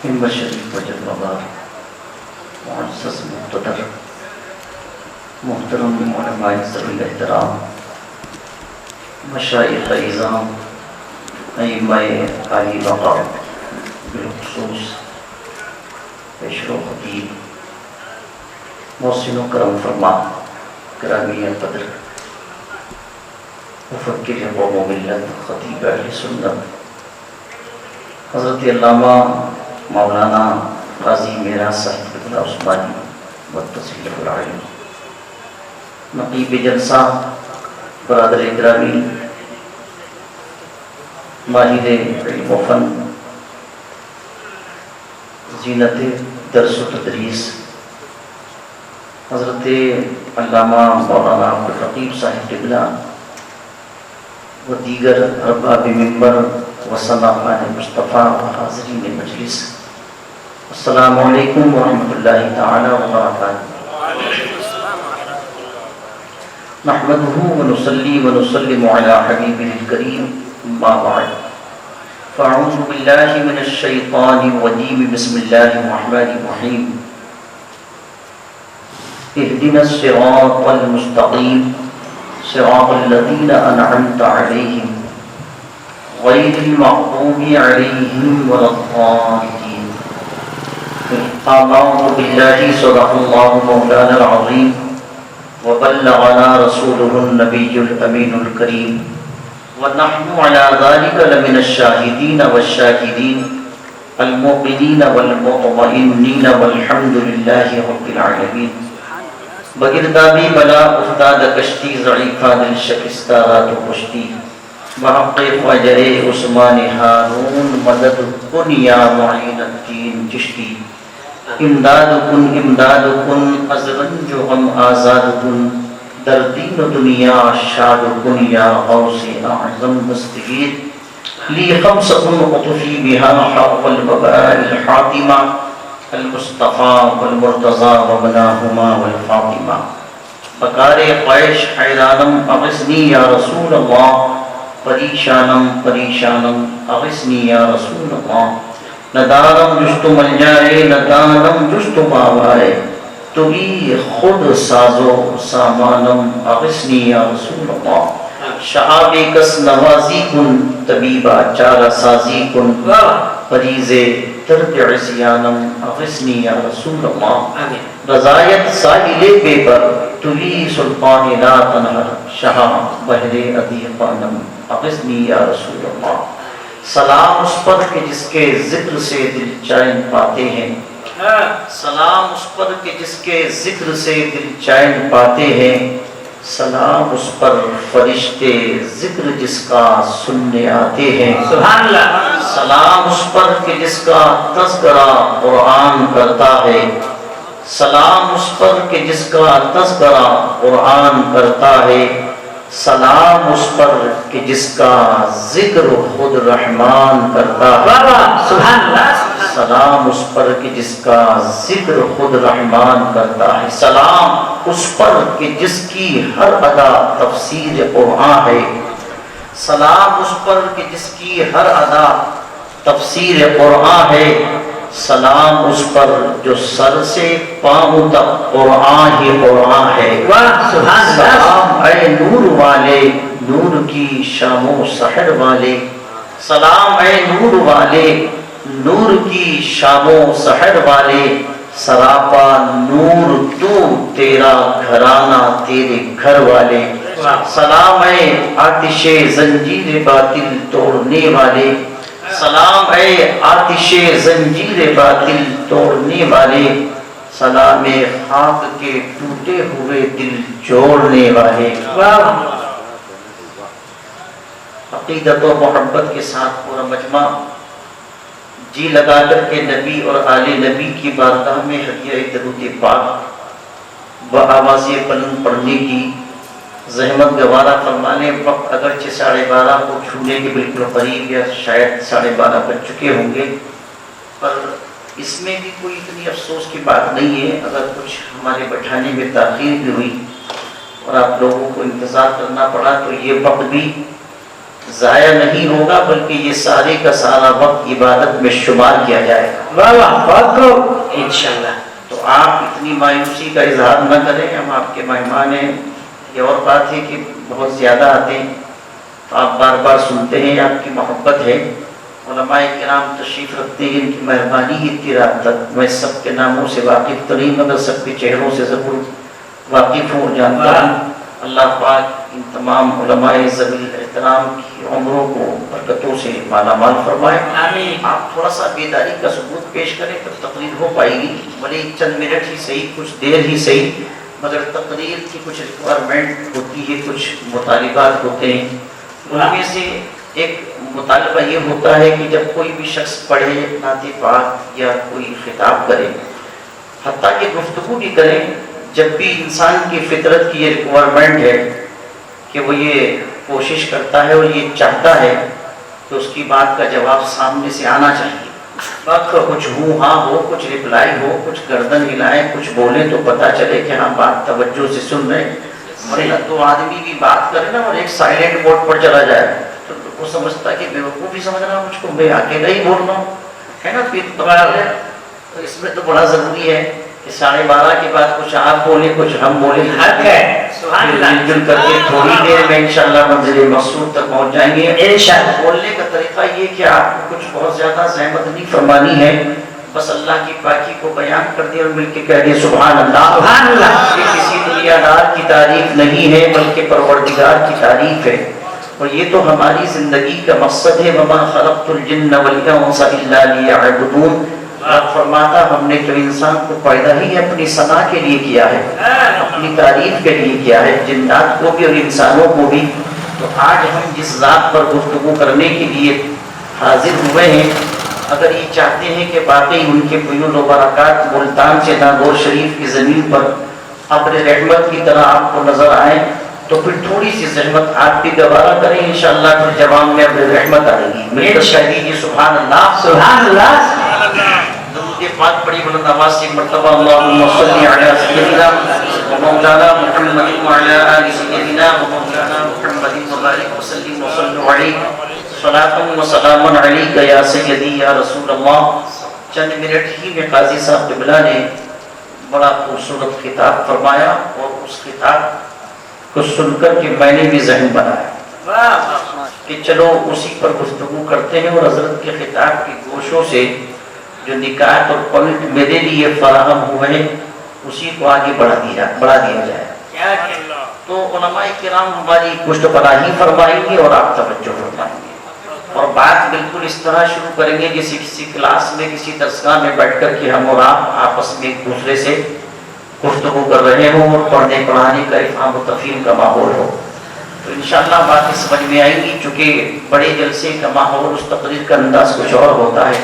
ہمت شریف و جلوہ معزز مقتدر محترم علماء ذوی الاحترام مشائخ اعظام ائمہ عالی مقام بالخصوص پیشرو خطیب محسن و کرم فرما گرامی قدر مفکر قوم و ملت خطیب اہل سنت حضرت علامہ مولانا قاضی میرا صاحب قبلہ عثمانی متصل العلم نقیب جلسہ برادر گرامی ماہر علم و فن زینت درس و تدریس حضرت علامہ مولانا عبدالرقیب صاحب قبلہ و دیگر ارباب منبر و سامعین مصطفیٰ و حاضرین مجلس، السلام علیکم ورحمۃ اللہ تعالی وبرکاتہ۔ نحمده ونصلي ونسلم على حبيبه الكريم، اما بعد فاعوذ بالله من الشيطان الرجيم، بسم الله الرحمن الرحيم، اهدنا الصراط المستقيم صراط الذين أنعمت عليهم غير المغضوب عليهم ولا الضالين۔ آمنت بالله صدق الله مولانا العظيم وبلغنا رسوله النبي الأمين الكريم ونحن على ذلك لمن الشاهدين والشاكرين الموقنين والمطمئنين والحمد لله رب العالمين۔ بگردابی بلا افتاد کشتی ضعیفہ دل شکستہ رات و پشتی، بحق فجر عثمان ہارون مدد کن یا معین الدین چشتی، امداد کن از رنج و غم آزاد کن، در دین و دنیا شاد کن یا غوث اعظم مستغیث، لی خمسۃ اطفی بها حق الوباء الحاطمہ، المصطفیٰ والمرتضیٰ وابناہما والفاطمہ، بکار قیش حیرانم اغثنی یا رسول اللہ، پریشانم اغثنی یا رسول اللہ، ندارم جست ملجائے ندارم جست باوائے، تو بھی خود سازو سامانم اغثنی یا رسول اللہ، شعاب کس نوازی کن طبیبہ چارہ سازی کن، فریض ترک عصیانم اغثنی یا رسول اللہ، رضایت ساحل بے بر توی سلطان لا تنہر، شاہ بحر عدیقانم اغثنی یا رسول اللہ۔ سلام اس پر کہ جس کے ذکر سے دل چین پاتے ہیں، سلام اس پر کہ جس کے ذکر سے دل چین پاتے ہیں، سلام اس پر فرشتے ذکر جس کا سننے آتے ہیں، سبحان اللہ۔ سلام اس پر کہ جس کا تذکرہ قرآن کرتا ہے، سلام اس پر کہ جس کا تذکرہ قرآن کرتا ہے، سلام اس پر کہ جس کا ذکر خود رحمان کرتا ہے، سبحان اللہ۔ سلام اس پر کہ جس کا ذکر خود رحمان کرتا ہے، سلام اس پر کہ جس کی ہر ادا تفسیر قرآن ہے، سلام اس پر کہ جس کی ہر ادا تفسیر قرآن ہے، سلام اس پر جو سر سے پاؤں تک قرآن ہی قرآن ہے، سلام اے نور والے نور کی شام و سحر والے، سلام اے نور والے نور کی شام و سحر والے، سراپا نور تو تیرا گھرانہ تیرے گھر والے، سلام اے آتش زنجیر باطل توڑنے والے، سلام اے آتش زنجیر باطل توڑنے والے، سلام خاک کے ٹوٹے ہوئے دل جوڑنے والے۔ عقیدت و محبت کے ساتھ پورا مجمع جی لگا کر کے نبی اور آل نبی کی بارگاہ میں ہدیہ درود پاک بآواز بلند پڑھنے کی زحمت گوارا فرمانے۔ وقت اگرچہ 12:30 کو چھونے کے بالکل قریب یا شاید 12:30 بج چکے ہوں گے، پر اس میں بھی کوئی اتنی افسوس کی بات نہیں ہے۔ اگر کچھ ہمارے بٹھانے میں تاخیر بھی ہوئی اور آپ لوگوں کو انتظار کرنا پڑا تو یہ وقت بھی ضائع نہیں ہوگا، بلکہ یہ سارے کا سارا وقت عبادت میں شمار کیا جائے گا۔ واہ واہ، بہت خوب، انشاءاللہ۔ تو آپ اتنی مایوسی کا اظہار نہ کریں، ہم آپ کے مہمان ہیں۔ یہ اور بات ہے کہ بہت زیادہ آتے ہیں تو آپ بار بار سنتے ہیں، آپ کی محبت ہے۔ علماء کرام تشریف رکھتے ہیں، ان کی مہربانی ہی اتنی رات تک میں سب کے ناموں سے واقف ترین، مگر سب کے چہروں سے ضرور واقف ہوں، جانتا ہوں۔ اللہ پاک ان تمام علماء ذوی احترام کی عمروں کو برکتوں سے مالا مال فرمائے۔ آمین۔ آپ تھوڑا سا بیداری کا ثبوت پیش کریں تو تقریر ہو پائے گی، بھلے چند منٹ ہی صحیح، کچھ دیر ہی صحیح، مگر تقریر کی کچھ ریکوائرمنٹ ہوتی ہے، کچھ مطالبات ہوتے ہیں۔ ان میں سے ایک مطالبہ یہ ہوتا ہے کہ جب کوئی بھی شخص پڑھے نعت پاک یا کوئی خطاب کرے، حتیٰ کہ گفتگو بھی کرے، جب بھی انسان کی فطرت کی یہ ریکوائرمنٹ ہے کہ وہ یہ کوشش کرتا ہے اور یہ چاہتا ہے کہ اس کی بات کا جواب سامنے سے آنا چاہیے، کچھ ہوں ہاں ہو، کچھ رپلائی ہو، کچھ گردن ہلائیں، کچھ بولیں تو پتہ چلے کہ ہاں بات توجہ سے سن رہے ہیں۔ ورنہ دو آدمی بھی بات کرے نا اور ایک سائلنٹ موڈ پر چلا جائے تو وہ سمجھتا ہے کہ بیوقوف بھی سمجھ رہا مجھ کو، میں اکیلا ہی بول رہا ہوں، ہے نا؟ پھر تو اس میں تو بڑا ضروری ہے کہ 12:30 کے بعد کچھ آپ بولیں، کچھ ہم بولیں، حق ہے، سبحان اللہ۔ مل جل کر کے تھوڑی دیر میں انشاءاللہ منزل مقصود تک پہنچ جائیں گے انشاءاللہ۔ بولنے کا طریقہ یہ کہ آپ کو کچھ بہت زیادہ زحمت نہیں فرمانی ہے، بس اللہ کی پاکی کو بیان کر دیں اور مل کے کہہ دیں سبحان اللہ۔ سبحان اللہ۔ یہ کسی دنیا دار کی تعریف نہیں ہے بلکہ پروردگار کی تعریف ہے، اور یہ تو ہماری زندگی کا مقصد ہے۔ وَمَا خَلَقْتُ الْجِنَّ وَالْإِنسَ إِلَّا لِيَعْبُدُونِ۔ آپ فرماتا ہم نے تو انسان کو پیدا ہی اپنی ثنا کے لیے کیا ہے، اپنی تعریف کے لیے کیا ہے، جنات کو بھی اور انسانوں کو بھی۔ تو آج ہم جس ذات پر گفتگو کرنے کے لیے حاضر ہوئے ہیں، اگر یہ چاہتے ہیں کہ باقی ان کے فیول و برکات ملتان سے ناگور شریف کی زمین پر ابر رحمت کی طرح آپ کو نظر آئیں تو پھر تھوڑی سی زحمت آپ بھی گوارا کریں، انشاءاللہ پھر جواب میں ابر رحمت آئے گی۔ مل کر کہہ دیجیے سبحان اللہ، سبحان اللہ۔ درود پاک بڑی بلند آواز سے مرتبہ اللہم صلی علی سیدنا و مولانا محمد وعلی آل سیدنا و مولانا محمد وبارک وسلم وصلوا علیہ صلاۃ و سلام علیک یا سیدی یا رسول اللہ۔ چند منٹ ہی میں قاضی صاحب قبلہ نے بڑا خوبصورت خطاب فرمایا، اور اس خطاب کو سن کر کے میں نے بھی ذہن بنایا کہ چلو اسی پر گفتگو کرتے ہیں، اور حضرت کے خطاب کی گوشوں سے جو نکات اور پوائنٹ میرے لیے فراہم ہوئے ہیں اسی کو آگے بڑھا دیا جائے۔ تو علماء کرام ہماری پشت پناہی فرمائیں گے اور آپ توجہ فرمائیں گے، اور بات بالکل اس طرح شروع کریں گے جیسے کسی کلاس میں، کسی درسگاہ میں بیٹھ کر کے ہم اور آپ آپس میں ایک دوسرے سے گفتگو کر رہے ہوں اور پڑھنے پڑھانے کا افہام و تفہیم کا ماحول ہو۔ تو انشاءاللہ باتیں سمجھ میں آئیں گی، چونکہ بڑے جلسے کا ماحول، اس تقریر کا انداز کچھ اور ہوتا ہے۔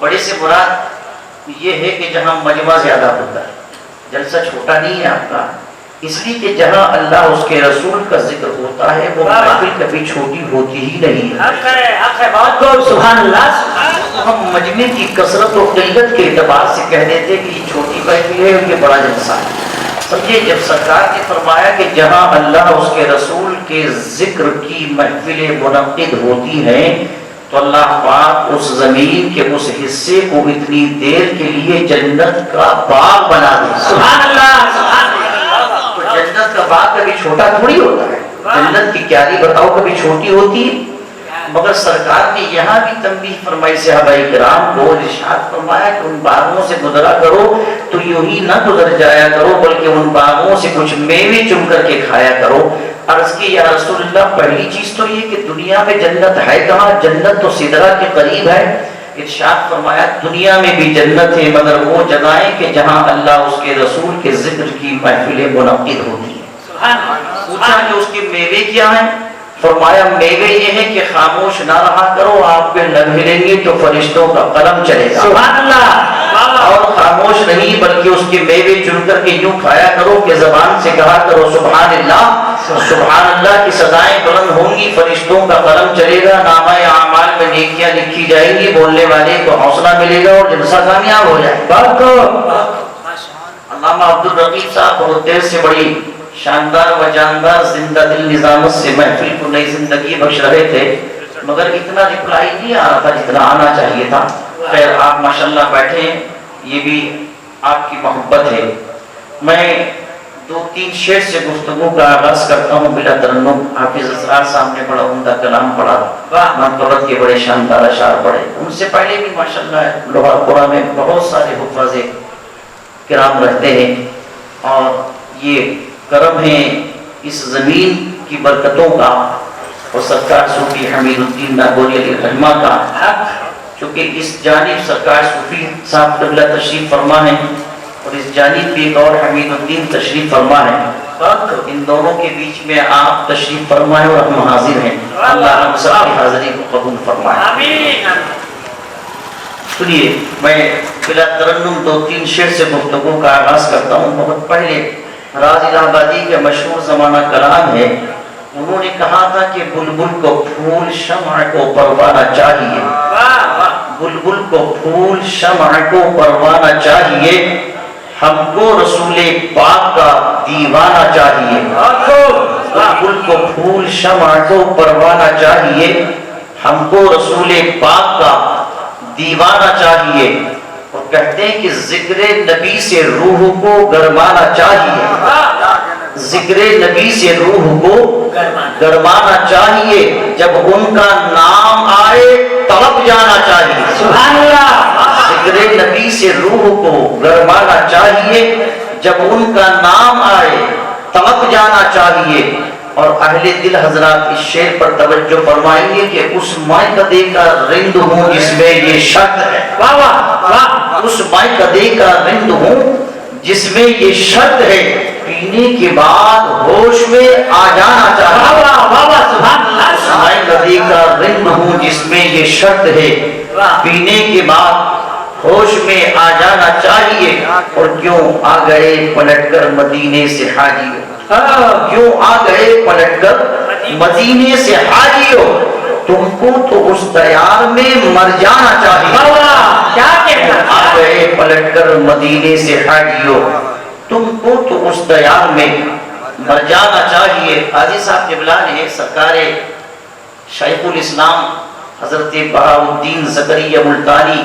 بڑے سے مراد یہ ہے کہ جہاں مجمع زیادہ ہوتا ہے، جلسہ چھوٹا نہیں ہے آپ کا، اس لیے کہ جہاں اللہ اس کے رسول کا ذکر ہوتا ہے وہ محفل کبھی چھوٹی ہوتی ہی نہیں ہے۔ حق ہے، حق ہے، بہت خوب، سبحان اللہ۔ ہم مجمع کی کثرت و قلت کے اعتبار سے کہہ دیتے کہ یہ چھوٹی محفل ہے اور یہ بڑا جلسہ ہے۔ سمجھے، جب سرکار نے فرمایا کہ جہاں اللہ اس کے رسول کے ذکر کی محفلیں منعقد ہوتی ہیں تو اللہ پاک اس زمین کے اس حصے کو اتنی دیر کے لیے جنت کا باغ بنا دے۔ سبحان اللہ، سبحان اللہ۔ تو جنت کا باغ کبھی چھوٹا تھوڑی ہوتا ہے، جنت کی کیاری بتاؤ کبھی چھوٹی ہوتی ہے؟ مگر سرکار نے یہاں بھی تنبیہ فرمائی صحابہ کرام کو، ارشاد فرمایا کہ ان باغوں سے گزرا کرو تو یوں ہی نہ گزر جایا کرو بلکہ ان باغوں سے کچھ میوے چن کر کے کھایا کرو۔ عرض کی یا رسول اللہ، پہلی چیز تو یہ کہ دنیا میں جنت ہے کہاں؟ جنت تو سدرہ کے قریب ہے۔ ارشاد فرمایا دنیا میں بھی جنت ہے مگر وہ جگہیں کہ جہاں اللہ اس کے رسول کے ذکر کی محفلیں منعقد ہوتی ہیں۔ پوچھا کہ اس کے میوے کیا ہیں؟ فرمایا میوے یہ ہے کہ خاموش نہ رہا کرو، آپ کے لب ہلیں گے تو فرشتوں کا قلم چلے گا۔ سبحان اللہ۔ اور خاموش نہیں بلکہ اس کے میوے چن کر کے یوں کھایا کرو کہ زبان سے کہا کرو سبحان اللہ، سبحان اللہ کی صدائیں بلند ہوں گی، فرشتوں کا قلم چلے گا، نامہ اعمال میں نیکیاں لکھی جائیں گی، بولنے والے کو حوصلہ ملے گا اور جلسہ کامیاب ہو جائے گا۔ علامہ عبدالرقیب صاحب بہت دیر سے بڑی شاندار و جاندار زندہ دل نظامت سے محفل کو نئی زندگی بخش رہے تھے، مگر اتنا رپلائی نہیں آ رہا تھا جتنا آنا چاہیے تھا۔ خیر آپ ماشاءاللہ بیٹھے ہیں، یہ بھی آپ کی محبت ہے۔ میں 2-3 شعر سے گفتگو کا آغاز کرتا ہوں بلا ترنم۔ حافظ اسرار صاحب نے بڑا عمدہ کلام پڑھا، منقبت کے بڑے شاندار اشعار پڑھے، ان سے پہلے بھی ماشاءاللہ لوہار پورہ میں بہت سارے حفاظ کرام رہتے ہیں، اور یہ کرم ہے اس زمین کی برکتوں کا اور سرکار صوفی حمید الدین ناگوری علیہ رحمہ کا، چونکہ اس جانب سرکار صوفی صاحب قبلہ تشریف فرما ہے اور اس جانب بھی ایک اور حمید الدین تشریف فرما ہے، ان دونوں کے بیچ میں آپ تشریف فرمائے اور ہم حاضر ہیں۔ اللہ ہم سب کی حاضری کو قبول فرمائے۔ آمین۔ سنیے، میں بلا ترنم 2-3 شعر سے گفتگو کا آغاز کرتا ہوں۔ بہت پہلے راز الہ آبادی کے مشہور زمانہ کلام ہے، انہوں نے کہا تھا کہ بلبل کو پھول شمع کو پروانہ چاہیے، بلبل کو پھول شمع کو پروانہ چاہیے، ہم کو رسول پاک کا دیوانہ چاہیے۔ بلبل کو پھول شمع کو پروانہ چاہیے، ہم کو رسول پاک کا دیوانہ چاہیے، اور کہتے ہیں کہ ذکر نبی سے روح کو گرمانا چاہیے، ذکر نبی سے روح کو گرمانا چاہیے، جب ان کا نام آئے تڑپ جانا چاہیے۔ سبحان اللہ۔ ذکر نبی سے روح کو گرمانا چاہیے، جب ان کا نام آئے تڑپ جانا چاہیے۔ اور اہل دل حضرات اس شعر پر توجہ فرمائیں گے کہ اس مائے کدے کا رند ہوں جس میں یہ شرط ہے، واہ واہ واہ، اس مائے کدے کا رند ہوں جس میں یہ شرط ہے، پینے کے بعد ہوش میں آ جانا چاہیے۔ واہ واہ واہ، سبحان اللہ۔ اس مائے کدے کا رند ہوں جس میں یہ شرط ہے، پینے کے بعد ہوش میں آ جانا چاہیے، اور کیوں آ گئے پلٹ کر مدینے سے حاجی، کیوں آ گئے پلٹ کر مدینے سے حاجیو، تم کو تو اس دیار میں مر جانا چاہیے۔ کیا کہنا، آ گئے پلٹ کر مدینے سے حاجیو، تم کو تو اس دیار میں مر جانا چاہیے۔ قاضی صاحب جبلان ہے، سرکار شیخ الاسلام حضرت بہاؤالدین زکریا ملتانی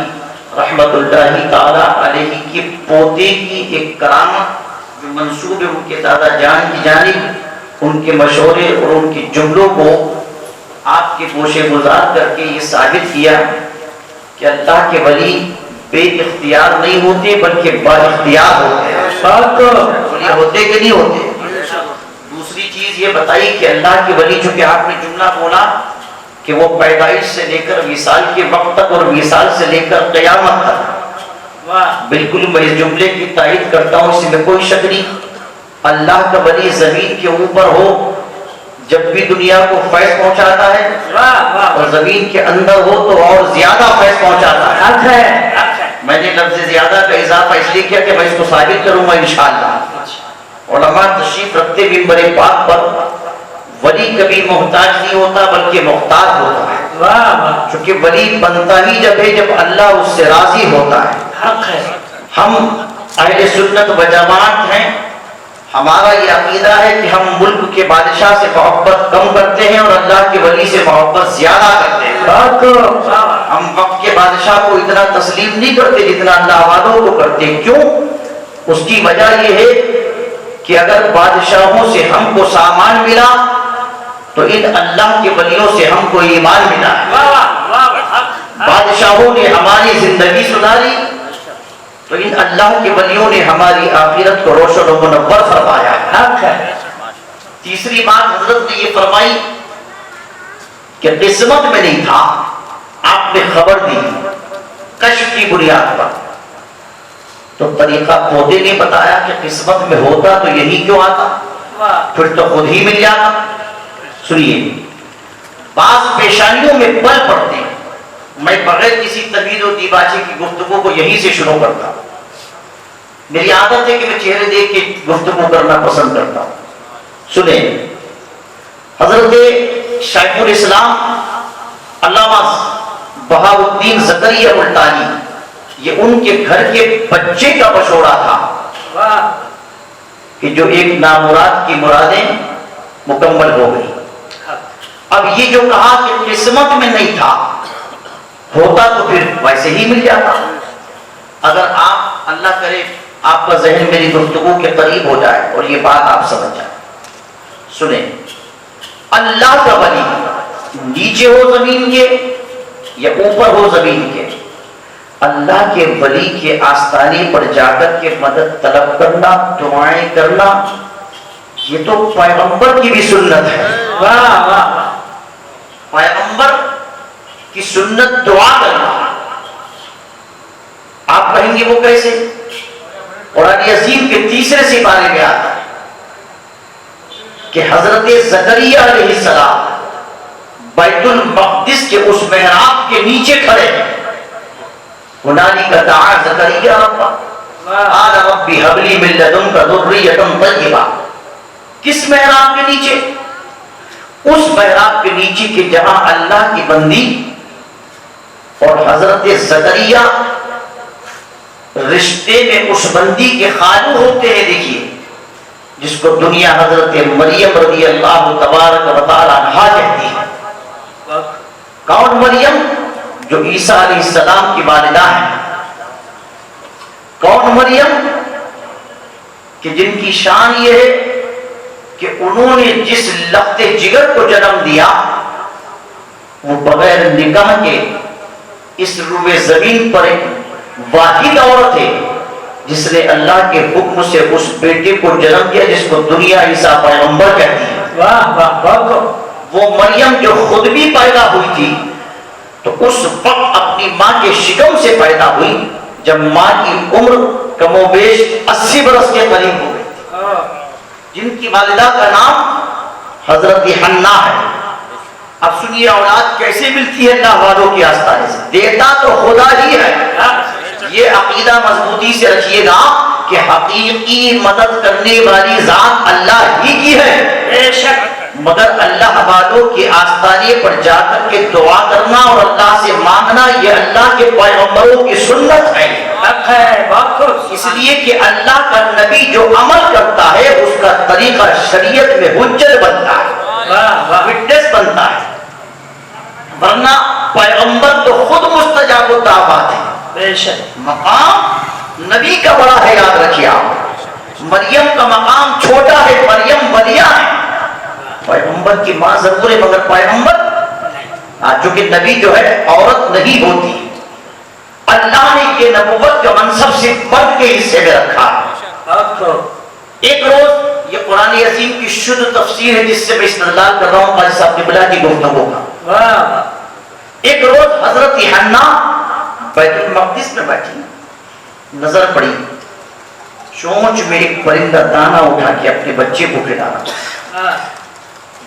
رحمت اللہ تعالی علیہ کی پوتے کی ایک کرامت جو منسوب ہے ان کے دادا جان کی جانب، ان کے مشورے اور ان کے جملوں کو آپ کے گوشے گزار کر کے یہ ثابت کیا کہ اللہ کے ولی بے اختیار نہیں ہوتے بلکہ با اختیار ہوتے ہیں۔ ولی ہوتے کہ نہیں ہوتے؟ دوسری چیز یہ بتائی کہ اللہ کے ولی، چونکہ آپ نے جملہ بولا کہ وہ پیدائش سے لے کر وصال کے وقت تک اور وصال سے لے کر قیامت تک، بالکل میں اس جملے کی تائید کرتا ہوں، اس میں کوئی شک نہیں۔ اللہ کا ولی زمین کے اوپر ہو جب بھی دنیا کو فیض پہنچاتا ہے، اور زمین کے اندر ہو تو اور زیادہ فیض پہنچاتا ہے۔ میں نے لفظ زیادہ کا اضافہ اس لیے کیا کہ میں اس کو ثابت کروں گا انشاءاللہ۔ علماء تشریف رکھتے ممبر پاک پر، ولی کبھی محتاج نہیں ہوتا بلکہ محتاج ہوتا ہے، چونکہ ولی بنتا ہی جب ہے جب اللہ اس سے راضی ہوتا ہے۔ ہم اہل سنت و جماعت ہیں، ہمارا یہ عقیدہ ہے کہ ہم ملک کے بادشاہ سے محبت کم کرتے ہیں اور اللہ کے ولی سے محبت زیادہ کرتے ہیں۔ ہم وقت کے بادشاہ کو اتنا تسلیم نہیں کرتے جتنا اللہ والوں کو کرتے ہیں۔ کیوں؟ اس کی وجہ یہ ہے کہ اگر بادشاہوں سے ہم کو سامان ملا تو ان اللہ کے ولیوں سے ہم کو ایمان ملا۔ بادشاہوں نے ہماری زندگی سناری تو ان اللہ کے ولیوں نے ہماری آخرت کو روشن و منور فرمایا۔ تیسری بات حضرت نے یہ فرمائی کہ قسمت میں نہیں تھا، آپ نے خبر دی کشف کی بنیاد پر، تو طریقہ پودے نے بتایا کہ قسمت میں ہوتا تو یہی کیوں آتا، پھر تو خود ہی مل جاتا۔ سنیے، بعض پیشانیوں میں پل پڑتے ہیں، میں بغیر کسی تبیل و دیباچے کی گفتگو کو یہیں سے شروع کرتا ہوں۔ میری عادت ہے کہ میں چہرے دیکھ کے گفتگو کرنا پسند کرتا ہوں۔ سنیں، حضرت شیخ الاسلام علامہ بہاؤالدین زکریا ملتانی، یہ ان کے گھر کے بچے کا مشورہ تھا کہ جو ایک نامراد کی مرادیں مکمل ہو گئی. اب یہ جو کہا کہ قسمت میں نہیں تھا، ہوتا تو پھر ویسے ہی مل جاتا. اگر آپ اللہ کرے آپ کا ذہن میری گفتگو کے قریب ہو جائے اور یہ بات آپ سمجھ جائیں. سنیں، اللہ کا ولی نیچے ہو زمین کے یا اوپر ہو زمین کے، اللہ کے ولی کے آستانے پر جا کر کے مدد طلب کرنا، دعائیں کرنا، یہ تو پیغمبر کی بھی سنت ہے. واہ واہ، پیغمبر کی سنت دعا کرنا. آپ کہیں گے وہ کیسے؟ قرآن عظیم کے تیسرے سپارے میں آتا ہے کہ حضرت زکریا علیہ السلام بیت المقدس کے اس محراب کے نیچے کھڑے ہیں. ہنالک دعا زکریا ربہ قال رب هب لي من لدنك ذرية طیبہ. کس محراب کے نیچے؟ اس محراب کے نیچے کہ جہاں اللہ کی بندی اور حضرت زکریا رشتے میں اس بندی کے خالو ہوتے ہیں. دیکھیے جس کو دنیا حضرت مریم رضی اللہ تبارک و تعالی عنہا کہتی ہے. کون مریم؟ جو عیسیٰ علیہ السلام کی والدہ ہے. کون مریم؟ کہ جن کی شان یہ ہے کہ انہوں نے جس لخت جگر کو جنم دیا وہ بغیر نکاح کے اس روئے زمین پر ایک واحد عورت ہے جس نے اللہ کے حکم سے اس بیٹے کو جنم دیا جس کو دنیا عیسیٰ پیغمبر کہتی ہے. واہ واہ واہ. وہ مریم جو خود بھی پیدا ہوئی تھی تو اس وقت اپنی ماں کے شکم سے پیدا ہوئی جب ماں کی عمر کم و بیش 80 برس کے قریب ہو گئی، جن کی والدہ کا نام حضرت حنا ہے. اب سنیے اولاد کیسے ملتی ہے اللہ والوں کے آستانے سے. دیتا تو خدا ہی ہے. یہ عقیدہ مضبوطی سے رکھیے گا کہ حقیقی مدد کرنے والی ذات اللہ ہی کی ہے. بے شک. مگر اللہ والوں کے آستانے پر جا کر کے دعا کرنا اور اللہ سے مانگنا یہ اللہ کے پیغمبروں کی سنت ہے. اس لیے کہ اللہ کا نبی جو عمل کرتا ہے اس کا طریقہ شریعت میں حجت بنتا ہے، وٹنس بنتا ہے. ورنہ پیغمبر تو خود مستجاب الدعوات ہے. بے شک. مقام نبی کا بڑا ہے، یاد رکھیے آپ. مریم کا مقام چھوٹا ہے، مریم ولیہ ہے. پیغمبر کی ماں ضرور ہے مگر پیغمبر چونکہ نبی جو ہے عورت نہیں ہوتی. اللہ نے یہ نبوت کا منصب سے مرد کے حصے میں رکھا. ایک روز یہ قرآن عظیم کی شدھ تفسیر ہے جس سے میں استدلال کر رہا ہوں قاضی صاحب قبلہ کی گفتگو کا. ایک روز حضرت حنا بیت المقدس میں بیٹھی، نظر پڑی چونچ میں ایک پرندہ دانا اٹھا کے اپنے بچے کو کھلا رہا.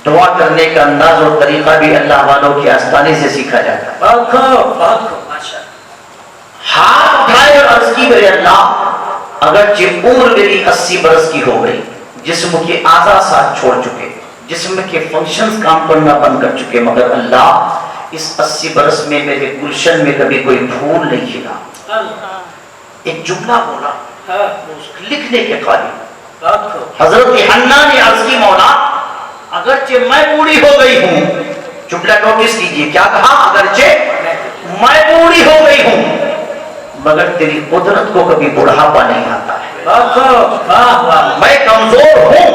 دعا کرنے کا انداز اور طریقہ بھی اللہ والوں کے آستانے سے سیکھا جاتا ہے. ہاتھ اٹھائے اور عرض کی میرے اللہ اگرچہ عمر میری 80 برس کی ہو گئی، جسم کے اعضاء ساتھ چھوڑ چکے، جسم کے فنکشنز کام کرنا بند کر چکے، مگر اللہ اس 80 برس میں میرے گلشن میں کبھی کوئی پھول نہیں کھلا. ایک جملہ بولا لکھنے کے قابل. حضرت حنا نے عرض کی مولا اگرچہ میں بوڑھی ہو گئی ہوں، جملہ نوٹس کیجئے کیا کہا، اگرچہ میں بوڑھی ہو گئی ہوں مگر تیری قدرت کو کبھی بڑھاپا نہیں آتا ہے. میں کمزور ہوں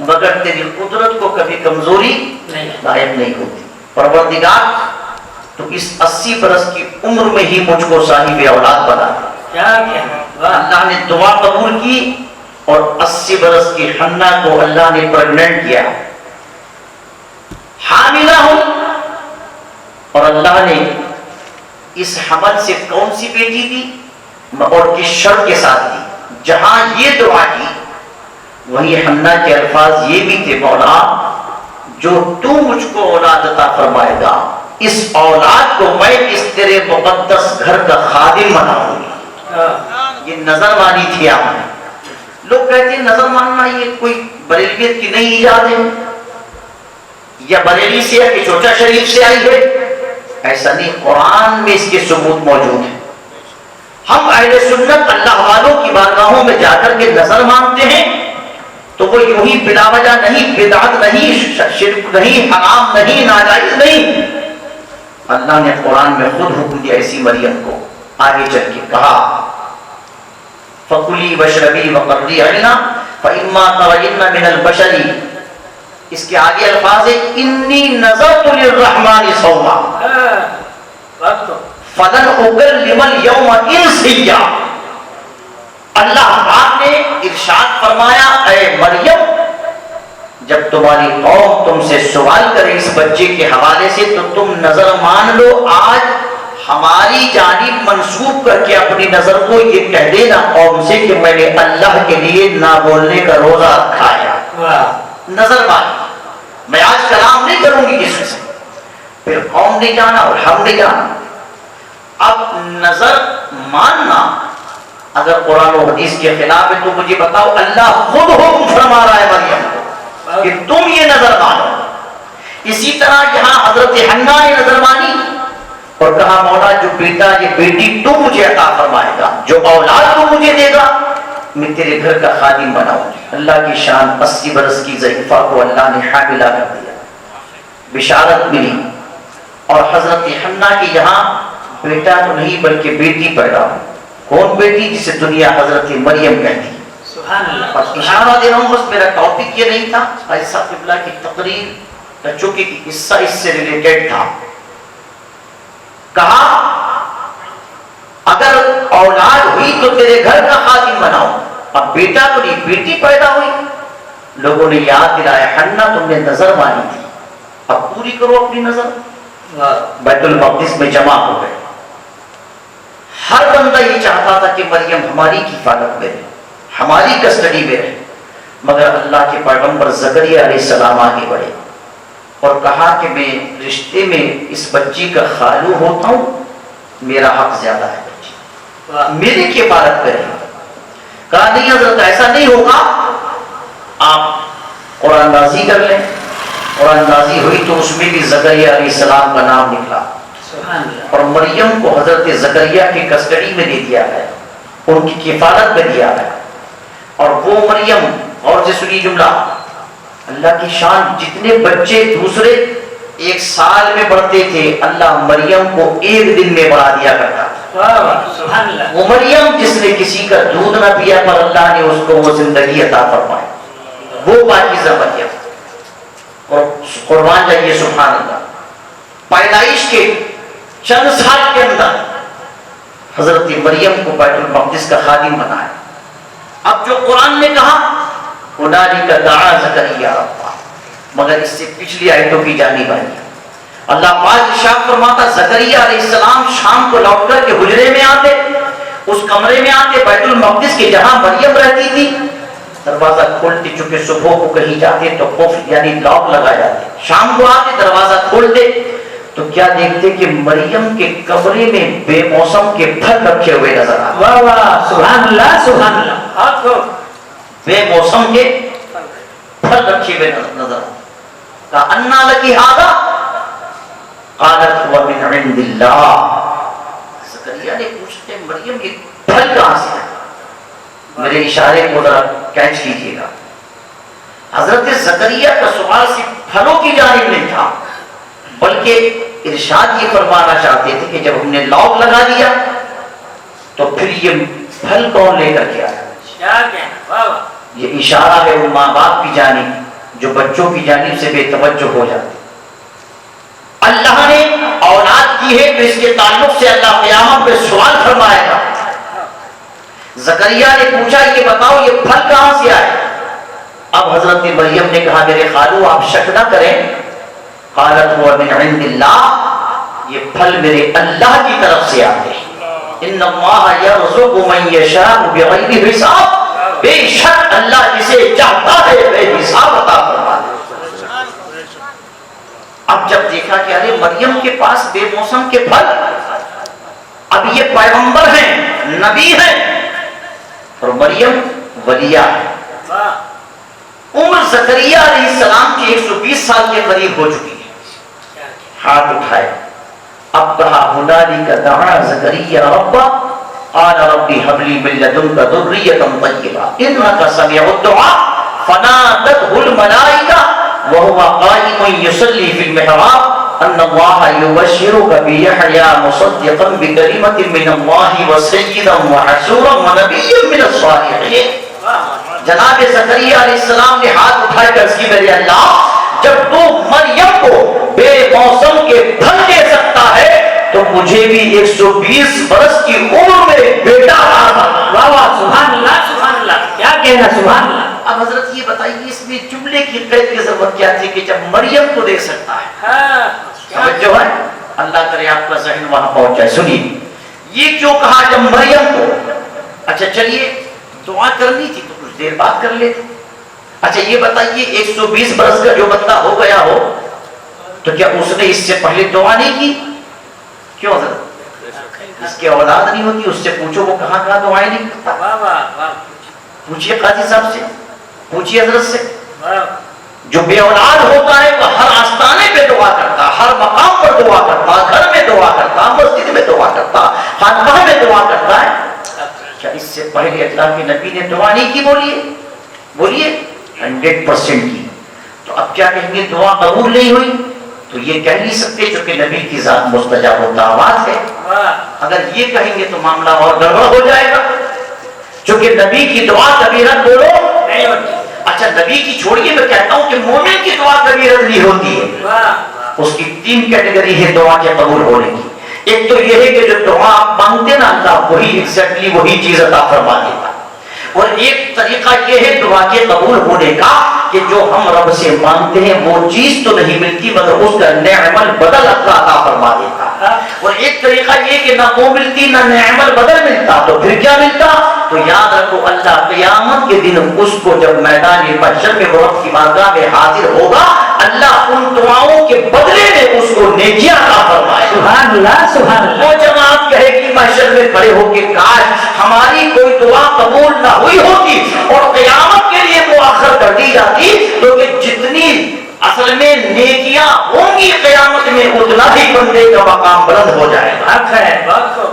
مگر تیری قدرت کو کبھی کمزوری لاحق نہیں ہوتی. پروردگار تو اس 80 برس کی عمر میں ہی مجھ کو صاحب اولاد بنا. اللہ نے دعا قبول کی اور 80 برس کی حنا کو اللہ نے پریگننٹ کیا. حاملہ ہوں اور اللہ نے اس حمل سے کون سی بیٹی دی اور کس شرط کے ساتھ دی. جہاں یہ دعا کی وہی حنا کے الفاظ یہ بھی تھے، مولا جو تو مجھ کو اولاد عطا فرمائے گا اس اولاد کو میں اس تیرے مقدس گھر کا خادم بناؤں گی. یہ نظر مانی تھی آپ نے. لوگ کہتے ہیں نظر ماننا یہ کوئی بریلویت کی نئی ایجاد ہے یا بریلی سے یا کہ چوچا شریف سے آئی ہے. ایسا نہیں، قرآن میں اس کے ثبوت موجود ہیں. ہم اہل سنت اللہ والوں کی بارگاہوں میں جا کر کے نظر مانتے ہیں تو وہ یوں ہی بلا وجہ نہیں، بدعت نہیں، شرک نہیں، حرام نہیں، ناجائز نہیں. اللہ نے قرآن میں خود حکم دیا اسی مریم کو. آگے چل کے کہا فَكُلِي وَاشْرَبِي وَقَرِّي عَيْنًا فَإِمَّا تَرَيِنَّ مِنَ الْبَشَرِ. اس کے آگے الفاظ ہے انی نذرت للرحمن صوما فلن اکلم اليوم انسیا. اللہ پاک نے ارشاد فرمایا اے مریم جب تمہاری قوم تم سے سوال کرے اس بچے کے حوالے سے تو تم نظر مان لو، آج ہماری جانب منسوب کر کے اپنی نظر کو یہ کہہ دینا قوم سے کہ میں نے اللہ کے لیے نہ بولنے کا روزہ رکھا ہے. نظر مان، میں آج کلام نہیں کروں گی کسی سے. پھر قوم نہیں جانا اور ہم نہیں جانا. اب نظر ماننا اگر قرآن و حدیث کے خلاف ہے تو مجھے بتاؤ اللہ خود حکم فرما رہا ہے مریم کو کہ تم یہ نظر مانو. اسی طرح یہاں حضرت حنا نے نظر مانی اور کہا مولا جو بیٹا یہ بیٹی تو مجھے عطا فرمائے گا، جو اولاد تو مجھے دے گا میں تیرے گھر کا خادم بناؤں گی. اللہ کی شان 80 برس کی ضعیفہ کو اللہ نے حاملہ کر دیا، بشارت ملی. اور حضرت حنا کی یہاں بیٹا تو نہیں بلکہ بیٹی پیدا ہوئی. کون بیٹی؟ جسے دنیا حضرت مریم کہتی. سبحان اللہ. اور اشارہ دے رہا ہوں، بس میرا ٹاپک یہ نہیں تھا. ایسا قبلہ کی تقریر کا چونکہ حصہ اس سے ریلیٹڈ تھا. کہا اگر اولاد ہوئی تو تیرے گھر کا خادم بناؤ. اب بیٹا تو نہیں بیٹی پیدا ہوئی. لوگوں نے یاد دلایا حنا تم نے نظر مانی تھی، اب پوری کرو اپنی نظر. بیت المقدس میں جمع ہو گئے. ہر بندہ یہ چاہتا تھا کہ مریم ہماری حفاظت میں رہے، ہماری کسٹڈی میں رہے. مگر اللہ کے پیغمبر زکریا علیہ السلام آگے بڑھے اور کہا کہ میں رشتے میں اس بچی کا خالو ہوتا ہوں، میرا حق زیادہ ہے، بچی میری کفالت کرے. کہا نہیں حضرت ایسا نہیں ہوگا، آپ قرآن نازی کر لیں. قرآن نازی ہوئی تو اس میں بھی زکریا علیہ السلام کا نام نکلا اور مریم کو حضرت زکریا کی کسٹڈی میں دے دیا گیا، ان کی کفالت میں دیا گیا. اور وہ مریم، اور سے سنی جملہ، اللہ کی شان، جتنے بچے دوسرے 1 سال میں بڑھتے تھے اللہ مریم کو 1 دن میں بڑھا دیا کرتا تھا. وہ مریم جس نے کسی کا دودھ نہ پیا پر اللہ نے اس کو وہ زندگی عطا فرمائی، وہ پاکیزہ مریم. اور قربان جائیے سبحان اللہ، پیدائش کے چند سال کے اندر حضرت مریم کو بیت المقدس کا خادم بنایا. اب جو قرآن نے کہا ہنالک دعا زکریا ربہ، مگر اس سے پچھلی آیتوں کی جانب آئی. اللہ پاک ارشاد فرماتا زکریا علیہ السلام شام کو لوٹ کر کے حجرے میں آتے، اس کمرے میں آتے بیت المقدس کے جہاں مریم رہتی تھی. دروازہ کھولتے، چونکہ صبح کو کہیں جاتے تو قفل یعنی لاک لگا جاتے. شام کو آتے دروازہ کھولتے تو کیا دیکھتے کہ مریم کے کمرے میں بے موسم کے پھل رکھے ہوئے نظر آتے. واہ واہ سبحان اللہ سبحان اللہ. بے موسم کے پھل رکھے ہوئے نظر آتے. کہا انا لکی ھذا قالت هو من عند اللہ. زکریا نے پوچھتے مریم یہ پھل کہاں سے ہے؟ میرے اشارے کو ذرا کیچ کیجیے گا. حضرت زکریا کا سوال صرف پھلوں کی جانب نہیں تھا بلکہ ارشاد یہ فرمانا چاہتے تھے کہ جب ہم نے لاک لگا دیا تو پھر یہ پھل کون لے کر کے آیا. یہ اشارہ ہے ان ماں باپ کی جانب جو بچوں کی جانب سے بے توجہ ہو جاتے. اللہ نے اولاد کی ہے تو اس کے تعلق سے اللہ قیامت پہ سوال فرمائے گا. زکریا نے پوچھا یہ بتاؤ یہ پھل کہاں سے آئے؟ اب حضرت مریم نے کہا میرے خالو آپ شک نہ کریں. قالت هو من عند اللہ، یہ پھل میرے اللہ کی طرف سے آتے ہیں. ان اللہ یرزق من یشاء بغیر حساب، بے شک اللہ جسے چاہتا ہے بے حساب عطا فرماتا ہے. اب جب دیکھا کہ ارے مریم کے پاس بے موسم کے پھل، اب یہ پیغمبر ہیں، نبی ہیں اور مریم ولیہ ہے. عمر زکریا علیہ السلام کی 120 سال کے قریب ہو چکی ہے. ہاتھ اٹھائے، اب کہا ہنالک دعا زکریا ربہ قال ربی هب لی من لدنک ذریۃ طیبہ انک سمیع الدعاء فنادته الملائکہ وهو قائم يصلي في المحراب ان الله يبشرك بيحيى مصدقا بكلمة من الله وسيدا وحسورا ونبيا من الصالحين. جناب زکریا علیہ السلام نے ہاتھ اٹھائے کر کی میرے اللہ جب تو مریم کو بے موسم کے پھل دے سکتا ہے تو مجھے بھی 120 برس کی عمر میں بیٹا آتا. واہ واہ سبحان اللہ سبحان اللہ کیا کہنا سبحان اللہ. اب حضرت یہ بتائیے اس میں جملے کی قید کی ضرورت کیا تھی کہ جب مریم کو دے سکتا ہے. جو ہے اللہ کرے آپ کا ذہن وہاں پہنچ جائے. سنیے یہ کیوں کہا جب مریم کو. اچھا چلیے دعا کرنی تھی تو کچھ دیر بعد کر لیتے. اچھا یہ بتائیے 120 برس کا جو بندہ ہو گیا ہو تو کیا اس نے اس سے پہلے دعا نہیں کی؟ کیوں حضرت اس کی اولاد نہیں ہوتی؟ اس سے پوچھو وہ کہاں کہاں دعائیں نہیں کرتا. پوچھئے قاضی صاحب سے, پوچھئے حضرت سے. جو بے اولاد ہوتا ہے وہ ہر آستانے پہ دعا کرتا, ہر مقام پر دعا کرتا, گھر میں دعا کرتا, مسجد میں دعا کرتا, خانقاہ میں دعا کرتا ہے. کیا اس سے پہلے اللہ کے نبی نے دعا نہیں کی؟ بولیے 100% کی. تو اب کیا کہیں گے دعا قبول نہیں ہوئی؟ تو یہ کہہ نہیں سکتے چونکہ نبی کی ذات مستجاب الدعوات ہے. اگر یہ کہیں گے تو معاملہ اور گڑبڑ ہو جائے گا چونکہ نبی کی دعا کبھی رد بولو نہیں ہوتی. اچھا نبی کی چھوڑیے میں کہتا ہوں کہ مومن کی دعا کبھی رد نہیں ہوتی ہے. اس کی 3 کیٹیگری ہے دعا کے قبول ہونے کی. ایک تو یہ ہے کہ جو دعا آپ مانگتے نا اللہ وہی ایگزیکٹلی وہی چیز عطا فرما دیتا. اور ایک طریقہ یہ ہے دعا کے قبول ہونے کا کہ جو ہم رب سے مانگتے ہیں وہ چیز تو نہیں ملتی مگر اس کا نعم البدل اللہ عطا فرما دیتا. اور ایک طریقہ یہ کہ نہ وہ ملتی نہ نعم البدل ملتا تو پھر کیا ملتا؟ تو یاد رکھو اللہ قیامت کے دن اس کو جب میدان محشر میں رب کی بارگاہ میں حاضر ہوگا اللہ ان دعاؤں کے بدلے میں اس کو نیکیاں عطا فرمائے. سبحان اللہ سبحان اللہ. وہ جماعت کہے گی محشر میں کھڑے ہو کے کاش ہماری کوئی دعا قبول نہ ہوئی ہوتی اور قیامت کے لیے مؤخر کر دی جاتی تو کہ جتنی اصل میں نیکیاں ہوں گی قیامت میں اتنا ہی بندے کا مقام بلند ہو جائے گا. حق ہے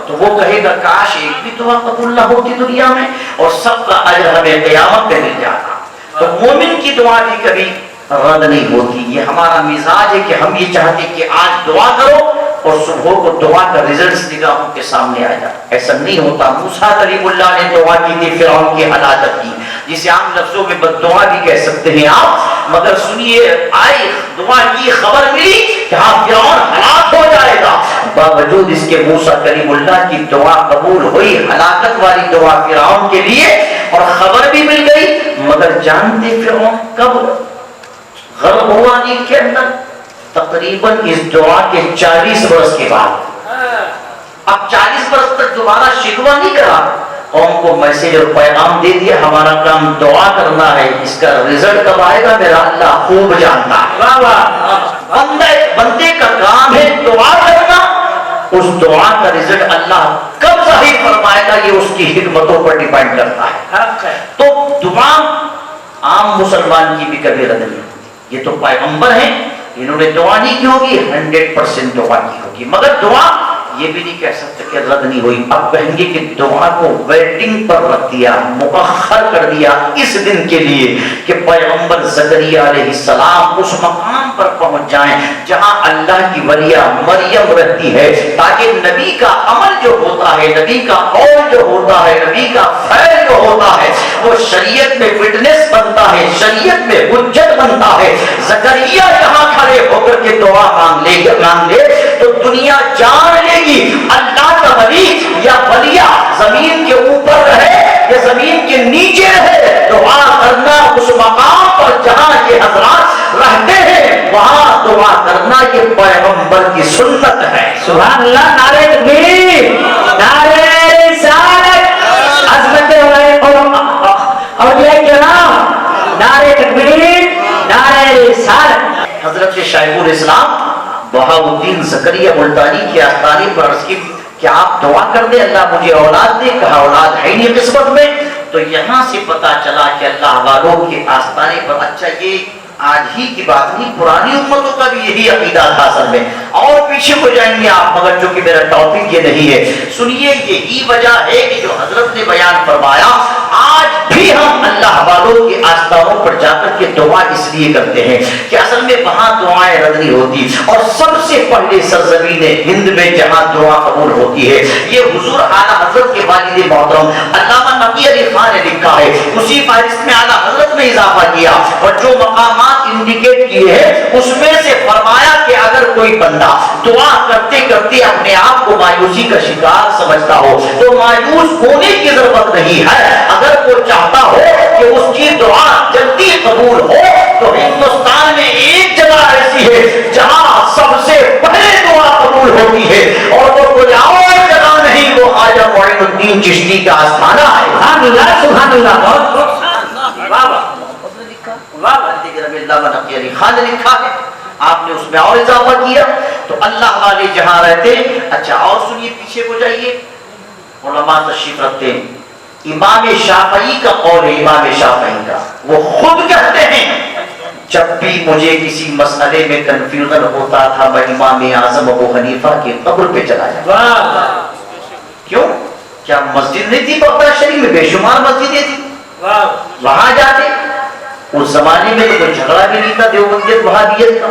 تو وہ کہے گا کاش ایک بھی دعا قبول نہ ہوتی دنیا میں اور سب کا اجر ہمیں قیامت میں مل جاتا. تو مومن کی دعا بھی کبھی رد نہیں ہوتی. یہ ہمارا مزاج ہے کہ ہم یہ چاہتے کہ آج دعا کرو اور صبح کو دعا کا رزلٹس نگاہوں کے سامنے آ جائے. ایسا نہیں ہوتا. موسیٰ کلیم اللہ نے دعا کی تھی فرعون کی ہلاکت کی جسے عام لفظوں میں بد دعا بھی کہہ سکتے ہیں آپ. مگر سنیے آئی دعا کی خبر ملی کہ ہاں فرعون ہلاک ہو جائے گا. باوجود اس کے موسیٰ کلیم اللہ کی دعا قبول ہوئی ہلاکت والی دعا فرعون کے لیے اور خبر بھی مل گئی. مگر جانتے فرعون کب غرق ہوا نیل کے اندر؟ تقریباً اس دعا کے 40 برس کے بعد. اب 40 برس تک دوبارہ شکوہ نہیں کرا, قوم کو میسج اور پیغام دے دیا ہمارا کام دعا کرنا ہے, اس کا رزلٹ کب آئے گا میرا اللہ خوب جانتا ہے. بندے کا کام ہے دعا کرنا, اس دعا کا رزلٹ اللہ کب ظاہر فرمائے گا یہ اس کی حکمتوں پر ڈیپینڈ کرتا ہے. تو دعا عام مسلمان کی بھی کبھی رد نہیں. یہ تو پیغمبر ہیں, انہوں نے دعا نہیں کی ہوگی, 100% دعا کی ہوگی. مگر دعا یہ بھی نہیں کہہ سکتے کہ رد نہیں ہوئی. اب کہیں گے کہ دعا کو ویٹنگ پر رکھ دیا, مؤخر کر دیا اس دن کے لیے کہ پیغمبر زکریا علیہ السلام اس مقام پر پہنچ جائیں جہاں اللہ کی ولیہ مریم رہتی ہے, تاکہ نبی کا عمل جو ہوتا ہے, نبی کا قول جو ہوتا ہے, نبی کا فعل جو ہوتا ہے وہ شریعت میں وٹنس بنتا ہے, شریعت میں حجت بنتا ہے. زکریا یہاں کھڑے ہو کر کے دعا مانگ لے تو دنیا جان لے گی اللہ کا ولی یا ولیہ زمین کے اوپر رہے یا زمین کے نیچے رہے, دعا کرنا اس مقام پر جہاں یہ حضرات رہتے ہیں وہاں دعا کرنا یہ پیغمبر کی سنت ہے. سبحان اللہ. نعرہ تکبیر, نعرہ رسالت, عظمت اولیاء کرام, نعرہ تکبیر, نعرہ رسالت. حضرت شیخ الاسلام بہاؤالدین زکریا ملتانی کی آستانے پر عرض کی کہ آپ دعا کر دیں اللہ مجھے اولاد دے. کہا اولاد ہے نہیں قسمت میں. تو یہاں سے پتا چلا کہ اللہ والوں کے آستانے پر, اچھا یہ آج ہی کی بات نہیں, پرانی امتوں کا بھی یہی عقیدہ تھا اصل میں, اور پیچھے ہو جائیں گے آپ مگر چونکہ میرا ٹاپک یہ نہیں ہے. سنیے یہی وجہ ہے کہ جو حضرت نے بیان فرمایا آج بھی ہم اللہ والوں کے آستانوں پر جا کر کے دعا اس لیے کرتے ہیں کہ اصل میں وہاں دعائیں رد نہیں ہوتی، اور سب سے پہلے سرزمین ہند میں جہاں دعا قبول ہوتی ہے، یہ حضور اعلیٰ حضرت کے والد محترم علامہ نقی علی خان نے لکھا ہے، اسی فہرست میں اعلیٰ حضرت نے اضافہ کیا اور جو مقامات انڈیکیٹ کیے ہیں اس میں سے فرمایا کہ اگر کوئی بندہ دعا کرتے کرتے اپنے آپ کو مایوسی کا شکار سمجھتا ہو تو مایوس ہونے کی ضرورت نہیں ہے، اگر کوئی چاہتا ہو کہ اس کی دعا جلدی قبول ہو تو ہندوستان میں ایک جگہ ایسی ہے جہاں سب سے پہلے دعا قبول ہوتی ہے، اور وہ کوئی اور جگہ نہیں، وہ خواجہ معین الدین چشتی کا آستانہ ہے۔ سبحان اللہ سبحان اللہ، بہت بہت علامہ نقی علی خان نے لکھا ہے، آپ نے اس میں اور اضافہ کیا تو اللہ والے جہاں رہتے۔ اچھا اور سنیے، پیچھے کو جائیے، علماء تشریف رکھتے ہیں، امام شافعی کا قول ہے، امام شافعی کا، وہ خود کہتے ہیں جب بھی مجھے کسی مسئلے میں کنفیوژن ہوتا تھا میں امام اعظم ابو حنیفہ کی قبر پہ چلا جاتا۔ کیوں؟ کیا مسجد نہیں تھی بغداد شریف میں؟ بے شمار مسجدیں تھی، وہاں جاتے۔ اس زمانے میں تو کوئی جھگڑا بھی نہیں تھا دیوبندیت وہابیت کا،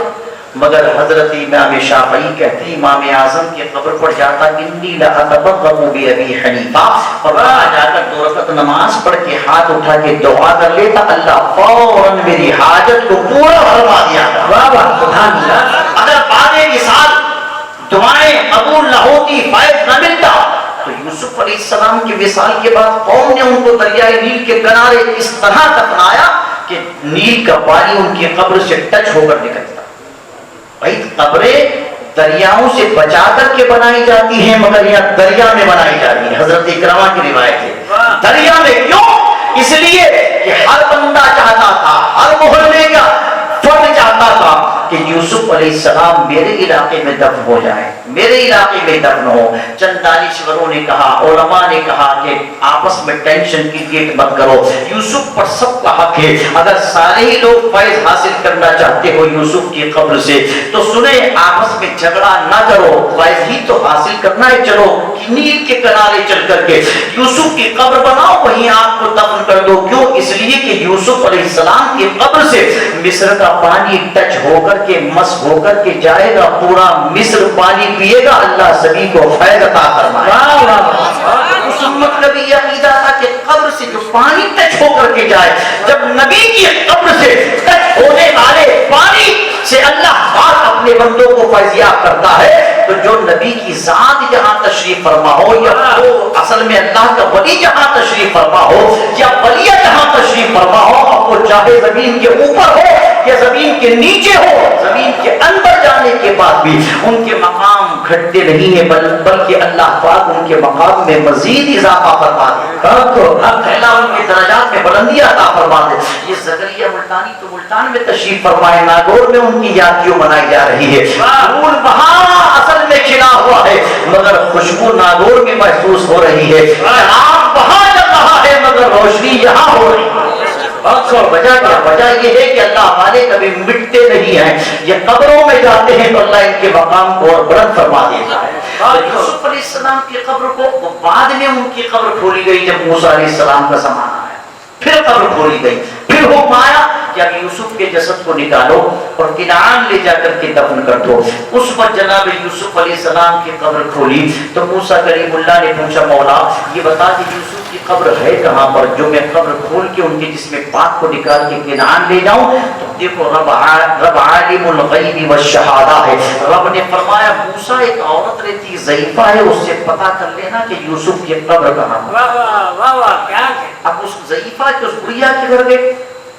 مگر حضرت امام شافعی کہتے ہیں امام اعظم کی قبر پر جاتا انی لاتبغض بابی حنیفہ، اور وہاں جا کر 2 رکعت نماز پڑھ کے ہاتھ اٹھا کے دعا کر لیتا، اللہ فوراً میری حاجت کو پورا فرما دیا۔ واہ واہ سبحان اللہ۔ اگر بعد ایک سال دعائیں قبول نہ ہوتی، فائد نہ ملتا، تو یوسف علیہ السلام کے وصال کے بعد قوم نے ان کو دریائے نیل کے کنارے اس طرح دفنایا کہ نیل کا پانی ان کی قبر سے ٹچ ہو کر نکلتا۔ بھائی قبریں دریاؤں سے بچا کر کے بنائی جاتی ہیں، مگر یہاں دریا میں بنائی جاتی ہیں، حضرت اکرمہ کی روایت ہے۔ دریا میں کیوں؟ اس لیے کہ ہر بندہ چاہتا تھا، ہر محلے کا فرد چاہتا تھا کہ یوسف علیہ السلام میرے علاقے میں دفن ہو جائے، میرے علاقے میں دفن ہو۔ چند دانشوروں نے کہا، علماء نے کہا کہ آپس میں ٹینشن کریٹ مت کرو، یوسف پر سب کا حق ہے، اگر سارے ہی لوگ فیض حاصل کرنا چاہتے ہو یوسف کی قبر سے تو سنیں آپس میں جھگڑا نہ کرو، فیض ہی تو حاصل کرنا ہے، چلو نیل کے کنارے چل کر کے یوسف کی قبر بناؤ، وہیں آپ کو دفن کر دو۔ کیوں؟ اس لیے کہ یوسف علیہ السلام کی قبر سے مصر کا پانی ٹچ ہو کر کے مس ہو کر کے جائے گا، پورا مصر پانی پیے گا، اللہ سبھی کو فیض عطا فرمائے۔ اس امت کا بھی یہ عقیدہ تھا کہ قبر سے جو پانی ٹچ ہو کر کے جائے، جب نبی کی قبر سے ٹچ ہونے والے پانی سے اللہ پاک اپنے بندوں کو فیضیاب کرتا ہے، تو جو نبی کی ذات جہاں تشریف فرما ہو، یا وہ اصل میں اللہ کا ولی جہاں تشریف فرما ہو، یا ولیہ جہاں تشریف فرما ہو، اب وہ چاہے زمین کے اوپر ہو یا زمین کے نیچے ہو، زمین کے اندر جانے کے بعد بھی ان کے مقام گھٹتے نہیں ہیں، بلکہ اللہ پاک ان کے مقام میں مزید اضافہ فرما دے، اللہ ان کے درجات میں بلندیاں عطا فرما دے۔ یہ زکریا ملتانی تو ملتان میں تشریف فرمائے، ناگور میں ان کی یاد کیوں منائی جا رہی ہے؟ پھول وہاں اصل میں کھلا ہوا ہے مگر خوشبو ناگور میں محسوس ہو رہی ہے، آپ وہاں جل رہا ہے مگر روشنی یہاں ہو رہی ہے۔ وجہ کیا؟ وجہ یہ ہے کہ اللہ والے کبھی مٹتے نہیں ہیں، یہ قبروں میں جاتے ہیں تو اللہ ان کے مقام کو اور بلند فرما دیتا ہے۔ یوسف علیہ السلام کی قبر کو بعد میں ان کی قبر کھولی گئی جب موسیٰ علیہ السلام کا زمانہ آیا، پھر قبر کھولی گئی، پھر حکم آیا کہ اب یوسف کے جسد کو نکالو اور کنعان لے جا کر کے دفن کر دو۔ اس وقت جناب یوسف علیہ السلام کی قبر کھولی تو موسیٰ کلیم اللہ نے پوچھا مولا یہ بتا کہ یوسف کی قبر ہے کہاں پر جو میں قبر کھول کے ان کے جسم پاک کو نکال کے کنعان لے جاؤں؟ تو دیکھو رب عالم الغیب والشہادہ ہے، رب نے فرمایا موسیٰ ایک عورت رہتی ضعیفہ ہے، اس سے پتہ کر لینا کہ یوسف کی قبر کہاں ہے۔ اب اس ضعیفہ کے اس بڑھیا کے گھر گئے،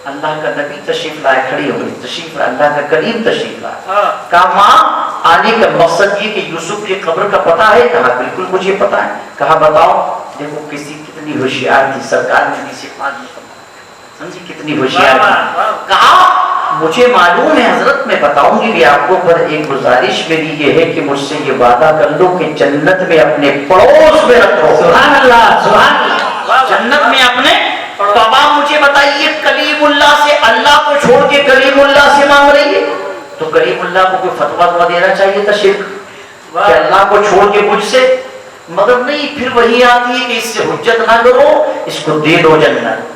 اللہ کا نبی تشریف لائے، کھڑی ہو گئی، تشریف لائے، اللہ کا کریم تشریف لائے، کہا ماں آنے کا مقصد یہ کہ یوسف کی قبر کا پتہ ہے؟ کہا بالکل مجھے پتہ ہے۔ کہا بتاؤ، دیکھو کسی کتنی ہوشیار تھی سرکار نے سے سمجھی کتنی ہوشیار تھی۔ کہا مجھے معلوم ہے حضرت، میں بتاؤں گی بھی آپ کو، پر ایک گزارش میری یہ ہے کہ مجھ سے یہ وعدہ کر لو کہ جنت میں اپنے پڑوس میں رکھو۔ سبحان اللہ سبحان اللہ۔ جنت میں اپنے، تو اب آپ مجھے بتائیے کلیم اللہ سے اللہ کو چھوڑ کے کلیم اللہ سے مانگ رہی ہے، تو کلیم اللہ کو کوئی فتویٰ دینا چاہیے تھا شرک کہ اللہ کو چھوڑ کے مجھ سے، مگر نہیں، پھر وہی آتی ہے کہ اس سے حجت نہ کرو، اس کو دے دو جنت۔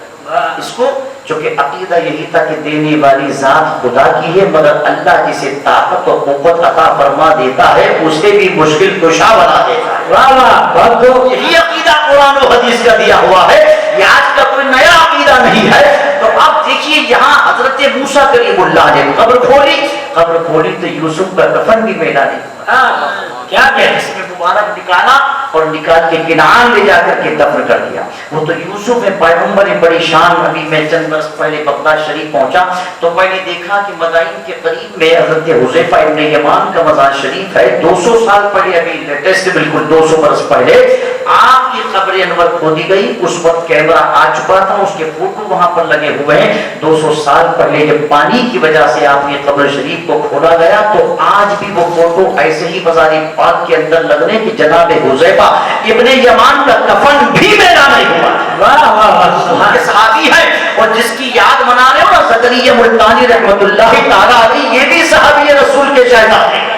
اس کو چونکہ عقیدہ یہی تھا کہ دینے والی ذات خدا کی ہے، مگر اللہ جسے طاقت و قوت عطا فرما دیتا ہے اسے بھی مشکل کشا بنا دیتا ہے۔ واہ واہ، بہت خوب۔ یہی عقیدہ قرآن و حدیث کا دیا ہوا ہے، یہ آج کا کوئی نیا عقیدہ نہیں ہے۔ تو اب دیکھیے یہاں حضرت موسیٰ کلیم اللہ نے قبر کھولی تو یوسف کا کفن بھی میدان کیا کہتے اس میں مبارک نکالا اور نکال کے کنعان لے جا کر کے دفن کر دیا۔ وہ تو یوسف ہے پیغمبر بڑی شان۔ ابھی میں چند برس پہلے بغداد شریف پہنچا تو میں نے دیکھا کہ مدائن کے قریب میں حضرت حذیفہ ابن یمان کا مزار شریف ہے۔ 200 سال پہلے، ابھی لیٹسٹ بالکل 200 برس پہلے آپ کی قبر انور کھودی گئی۔ اس وقت کیمرہ آ چکا تھا، اس کے فوٹو وہاں پر لگے ہوئے ہیں۔ 200 سال پہلے جب پانی کی وجہ سے آپ کی قبر شریف کو کھولا گیا تو آج بھی وہ فوٹو ایسے ہی مزار پاک کے اندر لگنے کہ جناب حذیفہ ابن یمان کا کفن بھی میرا نہیں ہوا۔ واہ واہ واہ، صحابی ہے اور جس کی یاد منا رہے ہو نا زکریا ملتانی رحمت اللہ تعالی علیہ، یہ بھی صحابی رسول کے شہزادے ہیں،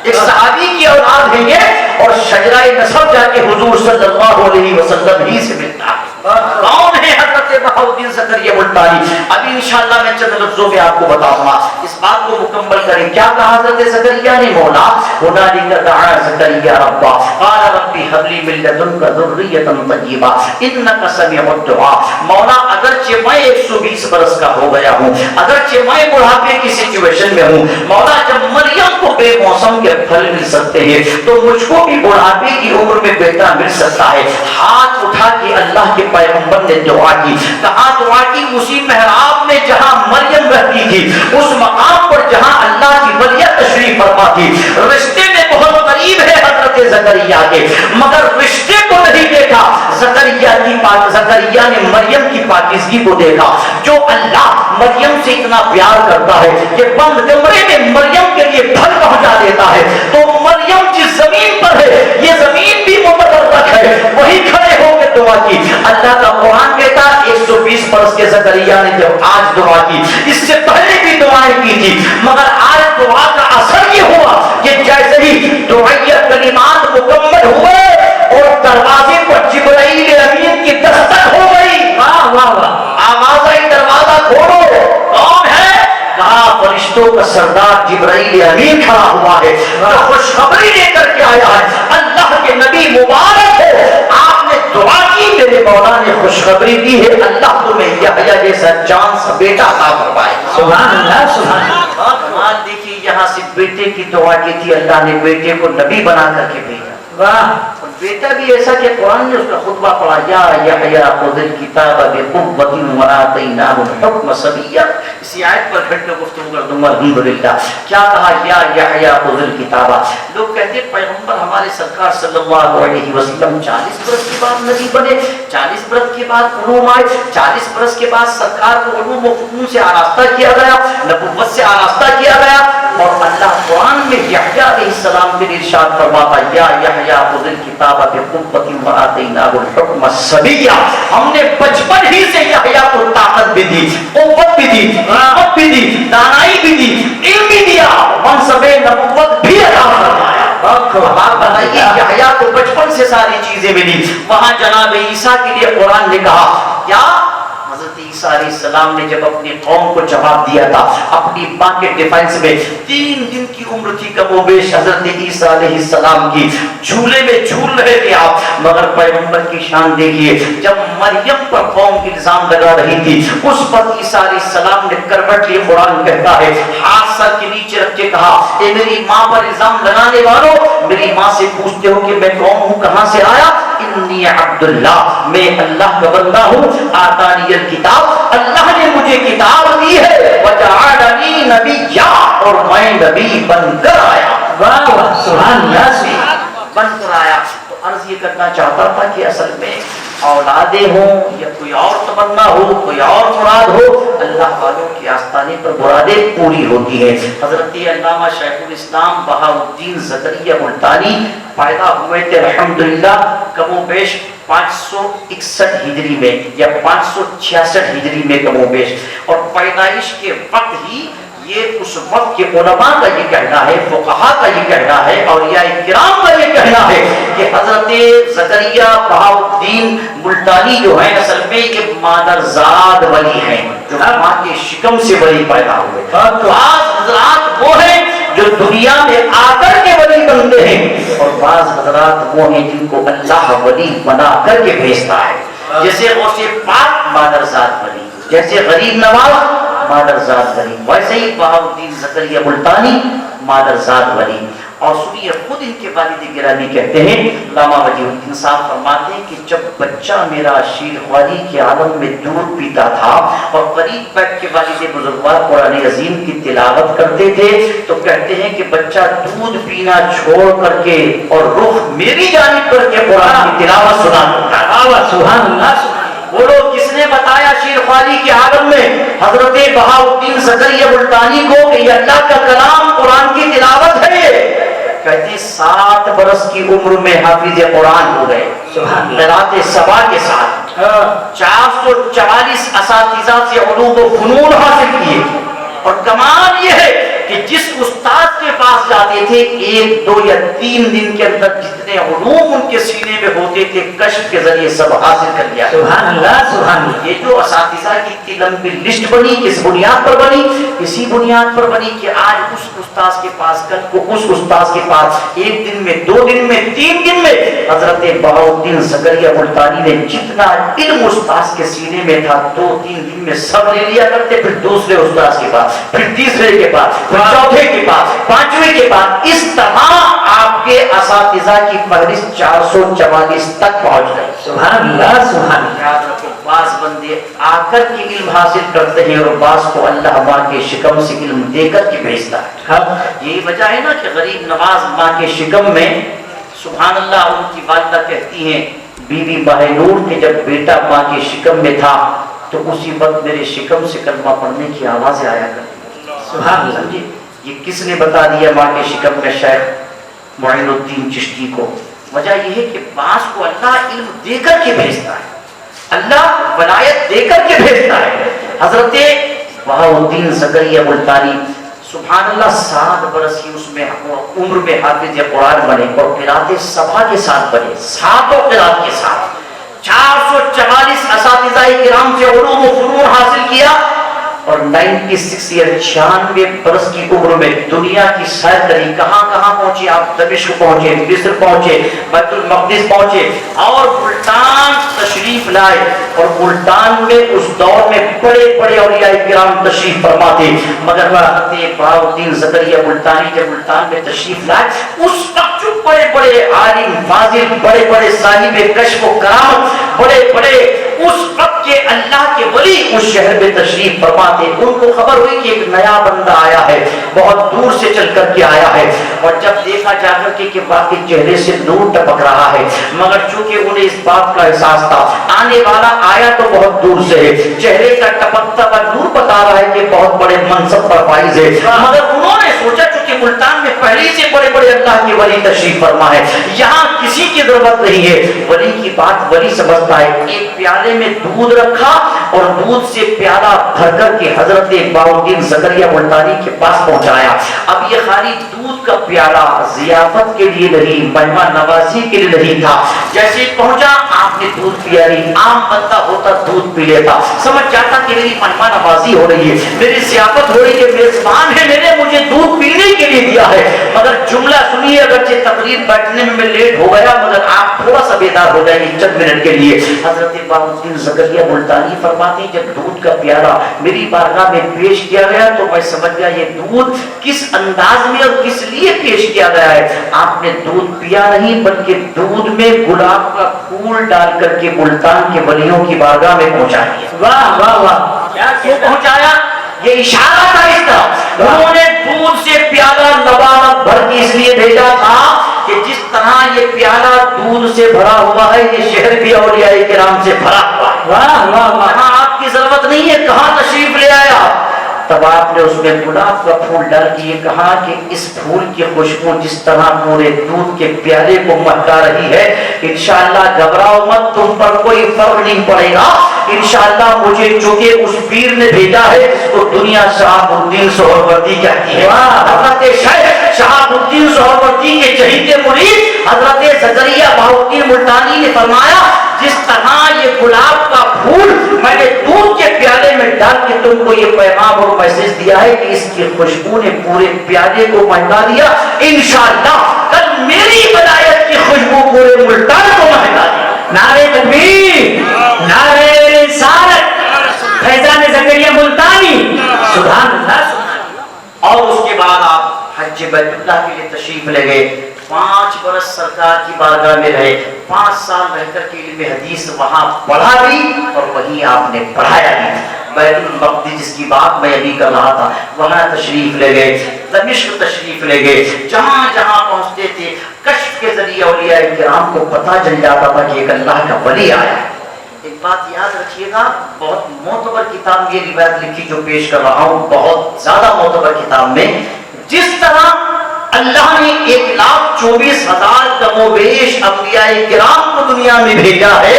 ایک صحابی کی اولاد ہے یہ، اور شجرہ نسب جا کے حضور صلی اللہ علیہ وسلم ہی سے ملتا ہے۔ کون ہے حضرت بہاؤالدین زکریا ملتانی؟ ابھی انشاءاللہ میں چند لفظوں میں آپ کو بتاؤں گا، اس بات کو مکمل کریں۔ کیا کہا حضرت زکریا نے؟ مولا هنالک دعا زکریا ربہ قال رب هب لي من لدنك ذریۃ طیبہ انک سمیع الدعاء۔ مولا اگرچہ میں 120 برس کا ہو گیا ہوں، اگرچہ میں بڑھاپے کی سچویشن میں ہوں، مولا جب مریم کو بے موسم کے پھل مل سکتے ہیں تو مجھ کو بھی بڑھاپے کی عمر میں بیٹا مل سکتا ہے۔ ہاتھ اٹھا کے اللہ کے پیغمبر نے دعا کی۔ کہاں دعا کی؟ اسی محراب میں جہاں مریم رہتی تھی، اس مقام پر جہاں اللہ کی ولیہ تشریف فرما تھی۔ رشتے میں بہت قریب ہے حضرت زکریا کے، مگر رشتے کو نہیں دیکھا۔ زکریا نے مریم کی پاکیزگی کو دیکھا۔ جو اللہ مریم سے اتنا پیار کرتا ہے کہ بند کمرے میں مریم کے لیے پھل پہنچا دیتا ہے، تو مریم جس زمین پر ہے یہ زمین بھی متبرک ہے، وہی کھڑے ہو کے دعا کی۔ اللہ کا قرآن کہتا 120 برس کے زکریا نے جب آج دعا کی، اس سے پہلے بھی دعائیں کی تھی، مگر آج دعا کا اثر یہ ہوا کہ جیسے ہی دعائیہ کلمات مکمل ہوئے اور دروازے پر جبرائیل امین کی دستک ہو گئی۔ واہ واہ واہ، آواز آئی دروازہ کھولو، کون ہے؟ کہا فرشتوں کا سردار جبرائیل امین کھڑا ہوا ہے، جو خوشخبری لے کر کے آیا ہے۔ اللہ کے نبی مبارک ہو، آپ نے دعا کی، میرے مولا نے خوشخبری دی ہے، اللہ تمہیں یحییٰ جیسا جان سا بیٹا عطا فرمائے۔ سبحان اللہ سبحان اللہ۔ کمال دیکھیے، یہاں سے بیٹے کی دعا کی تھی، اللہ نے بیٹے کو نبی بنا کر کے بھیجا۔ واہ، بیٹا بھی ایسا کہ قرآن نے اس کا خطبہ پڑھا، یا یحییٰ خذ الکتاب بقوۃ وآتیناہ الحکم صبیہ۔ اسی آیت پر پھر میں گفتگو کر دوں گا الحمدللہ۔ کیا کہا؟ یا یحییٰ خذ الکتاب۔ لوگ کہتے ہیں پیغمبر ہمارے سرکار صلی اللہ علیہ وسلم 40 برس کے بعد نبی بنے، 40 برس کے بعد علوم آئے، 40 برس کے بعد سرکار کو علوم و فنون سے آراستہ کیا گیا، نبوت سے آراستہ کیا گیا، اور اللہ قرآن میں یحییٰ علیہ السلام کے ارشاد فرماتا یا یحییٰ خذ الکتاب بقوۃ وآتیناہ الحکم صبیہ۔ ہم نے بچپن ہی سے یحییٰ کو طاقت بھی دی، قوت بھی دی، رحمت بھی دی، دانائی بھی دی، علم بھی دیا، منصب نبوت بھی عطا فرمایا۔ اب آپ بتائیے، یحییٰ کو بچپن سے ساری چیزیں ملی۔ وہاں جناب عیسیٰ کے لیے قرآن نے کہا کیا؟ حضرت عیسیٰ علیہ السلام نے جب اپنی قوم کو جواب دیا تھا اپنی ماں کے ڈیفینس میں، 3 دن کی عمر تھی کم و بیش حضرت عیسیٰ علیہ السلام کی، جھولے میں جھول رہے تھے آپ، مگر پیغمبر کی شان دیکھیے، جب مریم پر قوم الزام لگا رہی تھی اس وقت عیسیٰ علیہ السلام نے کروٹ لی۔ قرآن کہتا ہے ہاتھ سر کے نیچے رکھ کے کہا، اے میری ماں پر الزام لگانے والوں، میری ماں سے پوچھتے ہو کہ میں کون ہوں، کہاں سے آیا؟ انی عبداللہ، میں اللہ کا بندہ ہوں، آتانی الکتاب، اللہ نے مجھے کتاب دی ہے، وجعلنی نبیّا، اور میں نبی بن کر آیا۔ واہ واہ، سبحان اللہ سے بن کر آیا۔ تو عرض یہ کرنا چاہتا تھا کہ اصل میں اولادیں ہوں یا کوئی اور تمنا ہو، کوئی اور مراد ہو، اللہ والوں کے آستانے پر مرادیں پوری ہوتی ہیں۔ حضرت علامہ شیخ الاسلام بہاؤالدین زکریا ملتانی پیدا ہوئے تھے الحمدللہ کم و بیش 561 ہجری میں یا 566 ہجری میں کم و بیش، اور پیدائش کے وقت ہی یہ اس وقت کے علماء کا یہ کہنا ہے، فقہا کا یہ کہنا ہے، اولیاء کرام کا یہ کہنا ہے کہ حضرت زکریا بہاؤالدین ملتانی جو ہیں اصل میں یہ مادرزاد ولی ہیں، جو ماں کے شکم سے ولی پیدا ہوئے۔ بعض حضرات وہ ہیں جو دنیا میں آ کر کے ولی بنتے ہیں، اور بعض حضرات وہ ہیں جن کو اللہ ولی بنا کر کے بھیجتا ہے، جیسے غوث پاک مادرزاد ولی، جیسے غریب نواز مادرزاد ولی، ویسے ہی بہاؤالدین زکریا ملتانی مادرزاد ولی۔ اور سنیے خود ان کے والد گرامی کہتے ہیں، علامہ وجیہ الدین صاحب فرماتے ہیں کہ جب بچہ میرا شیر خواری کے عالم میں دودھ پیتا تھا اور قریب بیٹھ کے والد بزرگوار قرآن عظیم کی تلاوت کرتے تھے تو کہتے ہیں کہ بچہ دودھ پینا چھوڑ کر کے اور رخ میری جانب کر کے قرآن کی تلاوت سنا کرتا تھا۔ سبحان اللہ۔ بولو کس نے بتایا شیر خواری کے عالم میں حضرت بہاؤالدین زکریا ملتانی کو کہ یہ اللہ کا کلام قرآن کی تلاوت ہے؟ کہتے ہیں 7 برس کی عمر میں حافظ قرآن ہو گئے قرات سبا کے ساتھ، 444 اساتذہ سے علوم و فنون حاصل کیے، اور کمال یہ ہے کہ جس استاد کے پاس جاتے تھے 1 2 یا 3 دن کے اندر جتنے علوم ان کے سینے میں ہوتے تھے کشف کے ذریعے سب حاصل کر لیا۔ سبحان اللہ سبحان اللہ۔ یہ جو اساتذہ کی اتنی لمبی لسٹ بنی کس بنیاد پر بنی؟ اسی بنیاد پر بنی کہ آج اس استاد کے پاس، کل کو اس استاد کے پاس، 1 دن میں 2 دن میں 3 دن میں حضرت بہاؤالدین زکریا ملتانی نے جتنا علم استاد کے سینے میں تھا 2-3 دن میں سب لے لیا کرتے، پھر دوسرے استاد کے پاس، پھر تیسرے کے پاس، پھر چوتھے کے پاس، 5ویں کے پاس، اس طرح آپ کے اساتذہ کی فہرست 444 تک پہنچ گئی۔ سبحان اللہ سبحان اللہ۔ یاد رکھو بعض بندے آ کر کے علم حاصل کرتے ہیں اور بعض کو اللہ ماں کے شکم سے علم دے کر کے بھیجتا ہے۔ یہی وجہ ہے نا کہ غریب نواز ماں کے شکم میں، سبحان اللہ، ان کی والدہ کہتی ہیں بی بی ماہنور کہ جب بیٹا ماں کے شکم میں تھا تو اسی وقت میرے شکم سے کلمہ پڑھنے کی آوازیں آیا کرتی۔ سبحان اللہ۔ یہ کس نے بتا دیا ماں کے شکم میں شیخ معین الدین چشتی کو؟ وجہ یہ ہے کہ بعض کو اللہ علم دے کر کے بھیجتا ہے، اللہ ولایت دے کر کے بھیجتا ہے۔ حضرت بہاؤالدین زکریا ملتانی سبحان اللہ 7 برس کی اس میں عمر میں حافظ قرآن بنے اور قرات سبا کے ساتھ بنے، 7 قرات کے ساتھ 444 اساتذہ کرام سے علوم و فنون حاصل کیا، اور 96 یا 96 برس کی عمر میں دنیا کی سیر کری۔ کہاں کہاں پہنچے آپ؟ دمشق پہنچے، مصر پہنچے، بیت المقدس پہنچے، اور ملتان تشریف لائے، اور ملتان میں اس دور میں بڑے بڑے اولیاء کرام تشریف فرما تھے، مگر حضرت بہاؤالدین زکریا ملتانی جب ملتان میں تشریف لائے اس وقت جو بڑے بڑے عالم فاضل، بڑے بڑے صاحب کشف و کرامت، بڑے بڑے اس وقت کے اللہ کے ولی اس شہر میں تشریف فرما تھے، ان کو خبر ہوئی کہ ایک نیا بندہ آیا ہے، بہت دور سے چل کر کے آیا ہے، اور جب دیکھا جا کر کے کہ باقی چہرے سے نور ٹپک رہا ہے، مگر چونکہ انہیں اس بات کا احساس تھا آنے والا آیا تو بہت دور سے ہے، چہرے کا ٹپکتا ہوا نور بتا رہا ہے کہ بہت بڑے منصب پر فائز ہے، مگر انہوں نے سوچا چونکہ ملتان میں پہلے سے بڑے بڑے اللہ کے ولی تشریف فرما ہے، یہاں کسی کی ضرورت نہیں ہے، ولی کی بات ولی سمجھتا ہے۔ ایک پیالے میں دودھ رکھا اور دودھ سے پیالہ بھر کر کے حضرت بہاؤالدین زکریا ملتانی کے پاس پہنچایا۔ اب یہ خالی دودھ کا پیالہ ضیافت کے لیے نہیں، مہمان نوازی کے لیے نہیں تھا، جیسے پہنچا آپ نے دودھ پیا نہیں، عام بندہ ہوتا دودھ پی لیتا، سمجھ جاتا کہ میری مہمان نوازی ہو رہی ہے، میری ضیافت ہو رہی ہے، میزبان ہے، میں نے مجھے دودھ پینے کے لیے دیا ہے، مگر جملہ سنیے، اگرچہ تقریر بیٹھنے میں لیٹ ہو گیا مگر آپ تھوڑا سا بیدار ہو جائیں گے چند منٹ کے لیے۔ حضرت بہاؤالدین زکریا ملتانی فرماتے ہیں جب دودھ کا پیالہ میری بارگاہ میں پیش کیا گیا تو میں سمجھ گیا یہ دودھ کس انداز میں اور کس لیے پیش کیا گیا ہے۔ آپ نے دودھ پیا نہیں بلکہ دودھ میں گلاب کا پھول ڈال کر کے ملتان کے ولیوں کی بارگاہ میں پہنچا دیا۔ واہ واہ واہ، کیا کیوں پہنچایا؟ یہ اشارہ تھا اس کا، انہوں نے دودھ سے پیالہ لبالب بھر کے اس لیے بھیجا تھا کہ جس طرح یہ پیالہ دودھ سے بھرا ہوا ہے یہ شہر بھی اولیاء کرام سے بھرا ہوا ہے۔ واہ واہ واہ، کہاں آپ کی ضرورت نہیں ہے، کہاں تشریف لے آیا؟ تب آپ نے اس میں گلاب کا پھول ڈال کے یہ کہا کہ اس پھول کی خوشبو جس طرح پورے دودھ کے پیالے کو مہکا رہی ہے، انشاءاللہ گھبراؤ مت، تم پر کوئی فرق نہیں پڑے گا، انشاءاللہ مجھے چونکہ اس پیر نے بھیجا ہے جس کو دنیا شہاب الدین سہروردی کہتی ہے، حضرت شیخ شہاب الدین سہروردی کے چہیتے مرید حضرت زکریا بہاؤالدین ملتانی نے فرمایا جس طرح یہ گلاب کا پھول میں نے دودھ کے پیالے میں ڈال کے تم کو یہ پیغام اور میسج دیا ہے کہ اس کی خوشبو نے پورے پیالے کو مہکا دیا، انشاءاللہ کل میری ولایت کی خوشبو پورے ملتان کو مہکا دیا۔ نعرہ تکبیر، نعرہ رسالت، فیضان زکریا ملتانی، سبحان اللہ۔ اور اس کے بعد آپ حج بیت اللہ کے لیے تشریف لے گئے، 5 برس سرکار کی بارگاہ میں رہے، 5 سال رہ کر کے علم حدیث وہاں پڑھا بھی اور وہیں آپ نے پڑھایا بھی۔ بیت المقدس جس کی بات میں ابھی کر رہا تھا وہاں تشریف لے گئے، دمشق تشریف لے گئے، جہاں جہاں پہنچتے تھے کشف کے ذریعے اولیاء کرام کو پتہ چل جاتا تھا کہ ایک اللہ کا ولی آیا۔ ایک بات یاد رکھیے گا، بہت معتبر کتاب یہ روایت لکھی جو پیش کر رہا ہوں، بہت زیادہ معتبر کتاب میں، جس طرح اللہ نے 1,24,000 کم و بیش انبیاء کرام کو دنیا میں بھیجا ہے،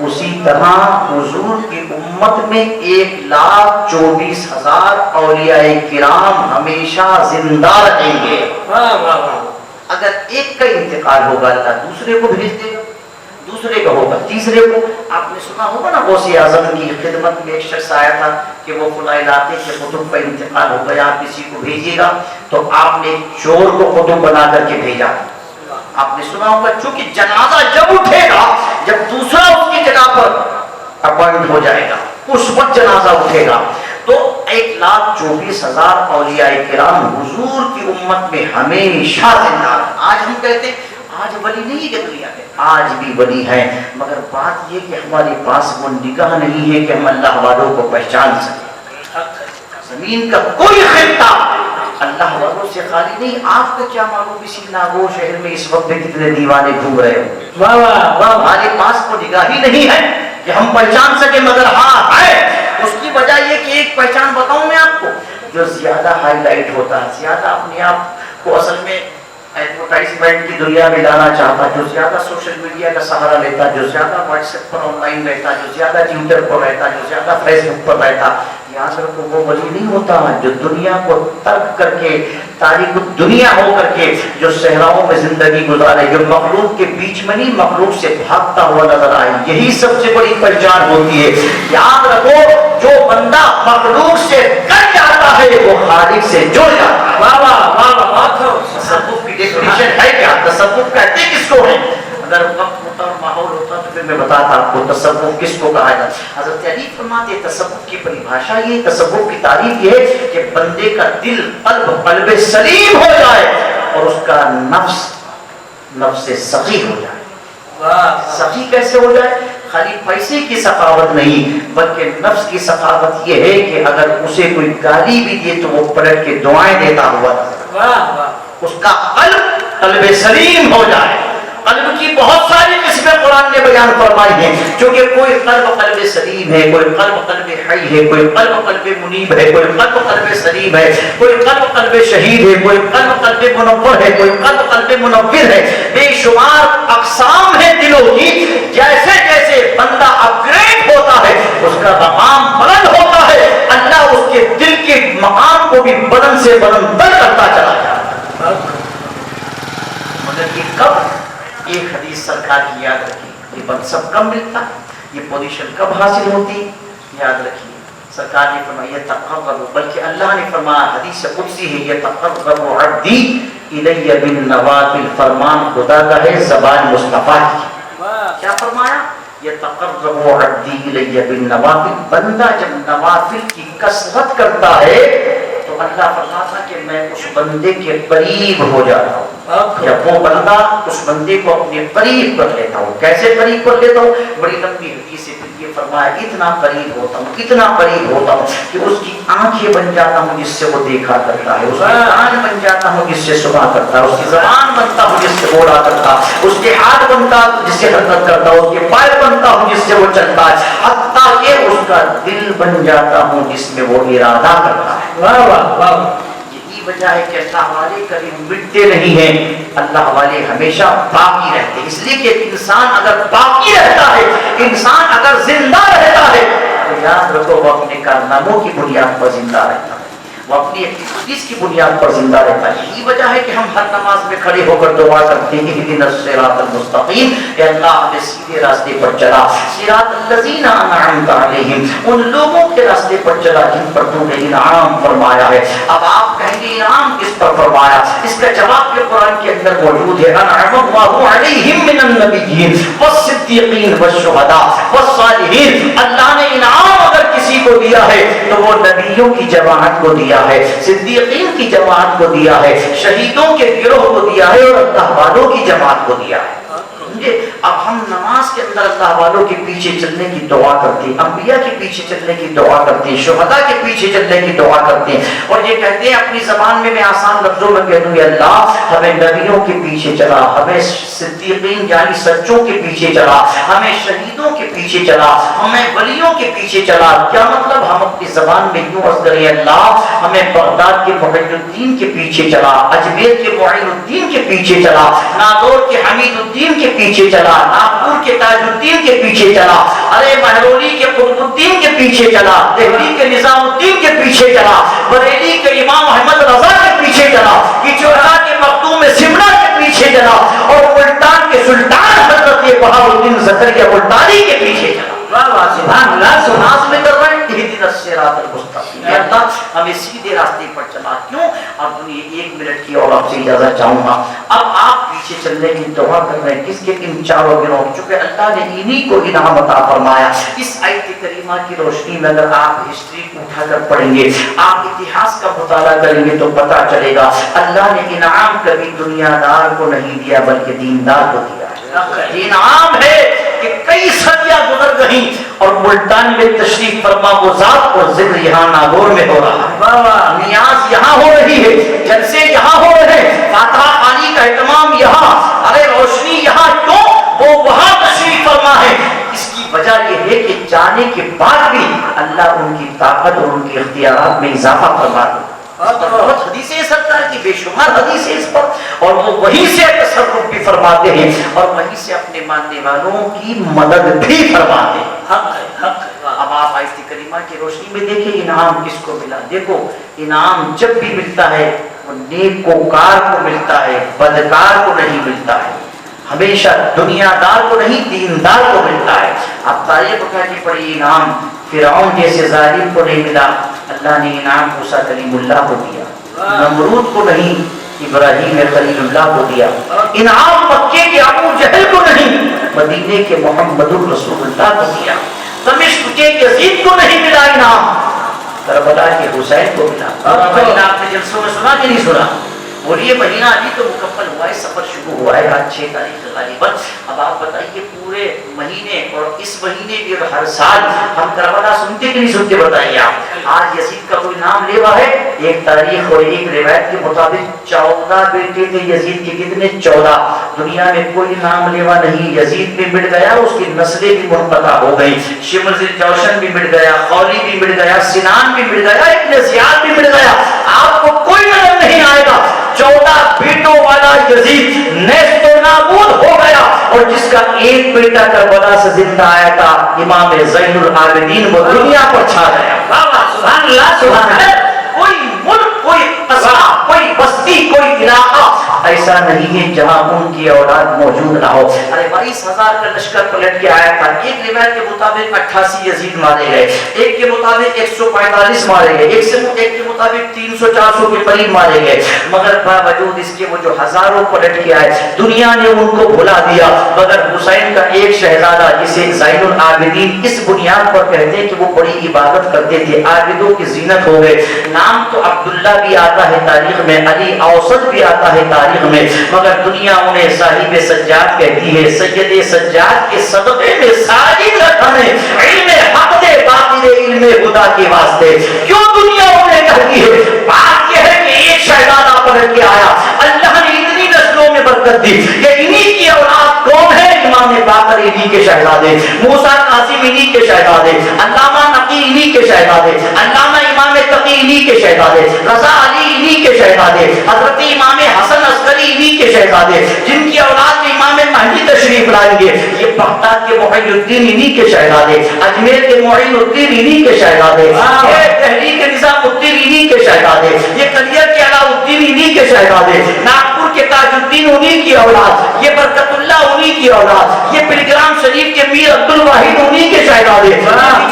اسی طرح حضور کی امت میں 1,24,000 اولیاء کرام ہمیشہ زندہ رہیں گے۔ اگر ایک کا انتقال ہوگا اللہ دوسرے کو بھیج دے گا، دوسرے کا ہوگا تیسرے کو۔ آپ نے سنا ہوگا نا غوث اعظم کی خدمت میں ایک شخص آیا تھا کہ وہ فلاں علاقے کے قطب کا انتقال ہو گیا، آپ کسی کو بھیجیے گا، تو آپ نے ایک چور کو قطب بنا کر کے بھیجا۔ آپ نے سنا ہوگا چونکہ جنازہ جب اٹھے گا جب دوسرا اس کی جگہ پر اپوائنٹ ہو جائے گا اس وقت جنازہ اٹھے گا، تو 1,24,000 اولیاء کرام حضور کی امت میں ہمیشہ زندہ۔ آج ہم کہتے ہیں آج ولی نہیں ہے دنیا میں، آج بھی ولی ہیں، مگر بات یہ کہ ہمارے پاس وہ نگاہ نہیں ہے کہ ہم اللہ والوں کو پہچان سکیں۔ زمین کا کوئی خطہ اللہ والوں سے خالی نہیں۔ آپ کا کیا معلوم اسی ناگور شہر میں اس وقت کتنے دیوانے گھوم رہے ہو، ہمارے پاس وہ نگاہ ہی نہیں ہے کہ ہم پہچان سکے، مگر ہاں ہے۔ اس کی وجہ یہ کہ ایک پہچان بتاؤں میں آپ کو، جو زیادہ ہائی لائٹ ہوتا ہے، زیادہ اپنے آپ کو اصل میں ایڈورٹائزمنٹ کی دنیا میں لانا چاہتا، جو زیادہ سوشل میڈیا کا سہارا لیتا، جو زیادہ what's app per on line رہتا، جو زیادہ ٹویٹر پر رہتا، جو زیادہ فیس بک پر رہتا، یاد رکھو وہ ولی نہیں ہوتا جو دنیا کو ترک کر کے تاریخ دنیا ہو کر کے جو صحراؤں میں زندگی گزارے، جو مخلوق کے بیچ میں نہیں مخلوق سے بھاگتا ہوا نظر آئے، یہی سب سے بڑی پہچان ہوتی ہے۔ یاد رکھو جو بندہ مخلوق سے کٹ جاتا ہے وہ خالق سے جڑ جاتا ہے۔ واہ واہ واہ واہ۔ تصوف کی ڈیفینیشن ہے کیا؟ تصوف کہتے کس کو ہے؟ اگر وقت ہوتا اور ماحول ہوتا تو پھر میں بتاتا آپ کو تصوف کس کو کہا جاتا ہے۔ حضرت علی فرماتے ہیں تصوف کی پریبھاشا یہ، تصوف کی تعریف یہ ہے کہ بندے کا دل قلب سلیم ہو جائے اور اس کا نفس سخی ہو جائے۔ سخی کیسے ہو جائے؟ خالی پیسے کی سخاوت نہیں بلکہ نفس کی سخاوت یہ ہے کہ اگر اسے کوئی گالی بھی دے تو وہ پلٹ کے دعائیں دیتا ہوا اس کا قلب سلیم ہو جائے۔ قلب کی بہت ساری قسمیں قرآن نے بیان فرمائی ہیں، چونکہ کوئی قلب سلیم ہے، کوئی قلب حی ہے، کوئی قلب منیب ہے، کوئی قلب سلیم ہے، کوئی قلب شہید ہے، کوئی قلب منور ہے، کوئی قلب منور ہے۔ بے شمار اقسام ہیں دلوں کی، جیسے جیسے بندہ اپ گریڈ ہوتا ہے اس کا مقام بلند ہوتا ہے، اللہ اس کے دل کے مقام کو بھی بلند سے بلند تر کرتا چلا جاتا ہے۔ مگر یہ کب؟ ایک حدیث سرکار کی یاد رکھیے، یہ منصب کب ملتا، یہ پوزیشن کب حاصل ہوتی، یاد رکھیے۔ سرکار نے فرمایا تقرب، بلکہ اللہ نے فرمایا حدیث قدسی ہے یتقرب عبدی الی بالنوافل، فرمان خدا کا ہے زبان مصطفیٰ کی۔ کیا فرمایا؟ یتقرب عبدی الی بالنوافل، بندہ جب نوافل کی کثرت کرتا ہے تو اللہ فرماتا کہ میں اس بندے کے قریب ہو جاتا ہوں، یا وہ بندہ اس بندے کو اپنے قریب کر لیتا ہوں۔ کیسے قریب کر لیتا ہوں؟ بڑی لمبی حدیث ہے، پھر یہ فرمایا اتنا قریب ہوتا ہوں، اتنا قریب ہوتا ہوں کہ اس کی آنکھیں بن جاتا ہوں جس سے وہ دیکھا کرتا ہے، اس کے کان بن جاتا ہوں جس سے سنا کرتا ہے، اس کی زبان بنتا ہوں جس سے بولا کرتا، اس کے ہاتھ بنتا جس سے حرکت کرتا، اس کے پائے بنتا ہوں جس سے وہ چلتا ہے، حتیٰ کہ اس کا دل بن جاتا ہوں جس میں وہ ارادہ کرتا ہے۔ واہ واہ واہ، وجہ ہے کہ اللہ والے کبھی مٹتے نہیں ہیں، اللہ والے ہمیشہ باقی رہتے ہیں، اس لیے کہ انسان اگر باقی رہتا ہے، انسان اگر زندہ رہتا ہے تو یاد رکھو وہ اپنے کارناموں کی بنیاد پر زندہ رہتا ہے، وہ اپنی ایکٹیویٹیز کی بنیاد پر زندہ رہتا ہے۔ یہی وجہ ہے کہ ہم ہر نماز میں کھڑے ہو کر دعا کرتے ہیں اہدنا الصراط المستقیم، اے اللہ ہمیں سیدھے راستے پر چلا، صراط الذین انعمت علیہم، ان لوگوں کے راستے پر چلا جن پر تو نے انعام فرمایا ہے۔ اب آپ کہیں گے انعام کس پر فرمایا؟ اس کا جواب یہ قرآن کے اندر موجود ہے، انعم اللہ علیہم من النبیین والصدیقین والشہداء والصالحین۔ اللہ نے انعام اگر کسی کو دیا ہے تو وہ نبیوں کی جماعت کو دیا ہے، صدیقین کی جماعت کو دیا ہے، شہیدوں کے گروہ کو دیا ہے اور اللہ والوں کی جماعت کو دیا ہے۔ اب ہم نماز کے اندر اللہ والوں کے پیچھے چلنے کی دعا کرتے ہیں، انبیاء کے پیچھے چلنے کی دعا کرتے ہیں، شہداء کے پیچھے چلنے کی دعا کرتے ہیں، اور یہ کہتے ہیں اپنی زبان میں آسان لفظوں میں کہہ دوں، اللہ ہمیں نبیوں کے پیچھے چلا، ہمیں صدیقین یعنی سچوں کے پیچھے چلا، ہمیں شہیدوں کے پیچھے چلا، ہمیں ولیوں کے پیچھے چلا۔ کیا مطلب؟ ہم اپنی زبان میں یوں عرض کریں اللہ ہمیں بغداد کے محی الدین کے پیچھے چلا، اجمیر کے معین الدین کے پیچھے چلا، ناگور کے حمید الدین کے پیچھے چلا، ناگپور کے تاج الدین کے پیچھے چلا، ارے مہرولی کے قطب الدین کے پیچھے چلا، دہلی کے نظام الدین کے پیچھے چلا، بریلی کے امام احمد رضا کے پیچھے چلا، کچورا کے مخدوم سمرا کے پیچھے چلا، اور ملتان کے سلطان حضرت بہاء الدین زکریا ملتانی کے پیچھے چلا۔ واہ واہ، سبحان اللہ، سبحان نماز میں کر رہے ہیں اہدنا الصراط المستقیم، اے اللہ ہمیں سیدھے راستے پر چلا۔ کیوں؟ اب ایک منٹ کی اور آپ سے اجازت چاہوں گا۔ اب آپ پیچھے چلنے کی دعا کر رہے ہیں کس کے؟ ان چاروں گروہوں، چونکہ اللہ نے انہی کو انعام عطا فرمایا۔ اس آیت کریمہ کی روشنی میں اگر آپ ہسٹری کو اٹھا کر پڑھیں گے، آپ اتہاس کا مطالعہ کریں گے تو پتہ چلے گا اللہ نے انعام کبھی دنیا دار کو نہیں دیا بلکہ دیندار کو دیا ہے۔ انعام ہے کہ کئی صدیاں گزر گئیں اور ملتان میں تشریف فرما وہ ذات اور ذکر یہاں ناگور میں ہو رہا ہے، نیاز یہاں ہو رہی ہے، جلسے یہاں ہو رہے ہیں، فاتحہ خوانی کا اہتمام یہاں، ارے روشنی یہاں، کیوں؟ وہ وہاں تشریف فرما ہے۔ اس کی وجہ یہ ہے کہ جانے کے بعد بھی اللہ ان کی طاقت اور ان کے اختیارات میں اضافہ فرما دے۔ بہت حدیثیں سرکار کی بے شمار حدیثیں اس پر، اور وہ وہیں سے تصرف بھی فرماتے ہیں اور وہیں سے اپنے ماننے والوں کی مدد بھی فرماتے ہیں۔ حق ہے، حق ہے۔ اب آپ آیت کریمہ کی روشنی میں دیکھیں انعام کس کو ملا۔ دیکھو انعام جب بھی ملتا ہے وہ نیکوکار کو ملتا ہے، بدکار کو نہیں ملتا ہے، ہمیشہ دنیا دار کو نہیں دیندار کو ملتا ہے۔ اب تاریخ اٹھا کے پڑھی، انعام فرعون جیسے ظالم کو نہیں ملا، اللہ نے انعام موسیٰ کلیم اللہ کو دیا، نمرود کو نہیں ابراہیم خلیل اللہ کو دیا، انعام مکے کے ابو جہل کو نہیں مدینے کے محمد الرسول اللہ کو دیا، دمشق کے یزید کو نہیں ملا انعام، کربلا کے حسین کو ملا۔ مہینہ آپ نے جلسوں میں سنا کہ نہیں سنا؟ بولیے مہینہ ابھی تو مکمل ہوا ہے، سفر شروع ہوا ہے آج 6 تاریخ غالباً۔ اب آپ بتائیے پورے مہینے اور اس مہینے بھی اور ہر سال ہم کربلا سنتے کہ نہیں سنتے؟ بتائیے آپ۔ آج یزید کا کوئی نام لیوا ہے؟ ایک تاریخ اور ایک روایت کے مطابق 14 بیٹے تھے یزید کے، کتنے؟ 14۔ دنیا میں کوئی نام لیوا نہیں، یزید بھی مٹ گیا، اس کی نسلیں بھی منقطع ہو گئی، شمس جوشن بھی مٹ گیا، خولی بھی مٹ گیا، سنان بھی مٹ گیا، ابن زیاد بھی مٹ گیا، آپ کو کوئی نظر نہیں آئے گا۔ 14 بیٹوں والا یزید نیست و نابود ہو گیا، اور جس کا ایک بیٹا کربلا سے زندہ آیا تھا امام زین العابدین، وہ دنیا پر چھا گیا۔ سبحان اللہ، سبحان اللہ۔ کوئی ملک، کوئی قصبہ، کوئی بستی، کوئی علاقہ ایسا نہیں ہے جہاں ان کی اولاد موجود نہ ہو۔ ارے 22,000 کا لشکر پلٹ کے آیا تھا، ایک روایت کے مطابق 88 یزید مارے گئے، ایک کے مطابق 145 مارے گئے، ایک کے مطابق 300-400 کے قریب مارے گئے، مگر باوجود اس کے وہ جو ہزاروں پلٹ کے آئے دنیا نے ان کو بھلا دیا، مگر حسین کا ایک شہزادہ جسے زین العابدین اس بنیاد پر کہتے ہیں کہ وہ بڑی عبادت کرتے تھے، عابدوں کی زینت ہو گئے، نام تو عبداللہ بھی آتا ہے تاریخ میں، علی اوسط بھی آتا ہے تاریخ میں، مگر دنیا انہیں صاحب سجاد کہتی ہے۔ سید سجاد کے صدقے میں ساجد رکھنے، علم حق دے باطل علم خدا کے واسطے، کیوں دنیا انہیں کہتی ہے؟ بات یہ ہے کہ ایک شہزادہ پلٹ کے آیا، اللہ نے اتنی نسلوں میں برکت دی کہ انہی کی اولاد کون ہے؟ امام باقر انہی کے شہزادے، موسیٰ قاسم انہی کے شہزادے، علامہ نقی انہی کے شہزادے، علامہ امام تقی انہی کے شہزادے، رضا علی انہی کے شہزادے، حضرت امام حسن عسکری انہی کے شہزادے، جن کی اولاد میں امام مہدی تشریف لائیں گے۔ یہ بغداد کے محی الدین انہی کے شہزادے، اجمیر کے معین الدین انہی کے شہزادے، یہ دہلی کے نظام الدین انہی کے شہزادے، یہ کلیت کے علاء الدین انہی کے شہزادے، ناگپور کے تاج الدین انہی کی اولاد، یہ برکت اللہ انہی کی اولاد، یہ پلگرام شریف کے میر عبد الواحد انہی کے شہزادے،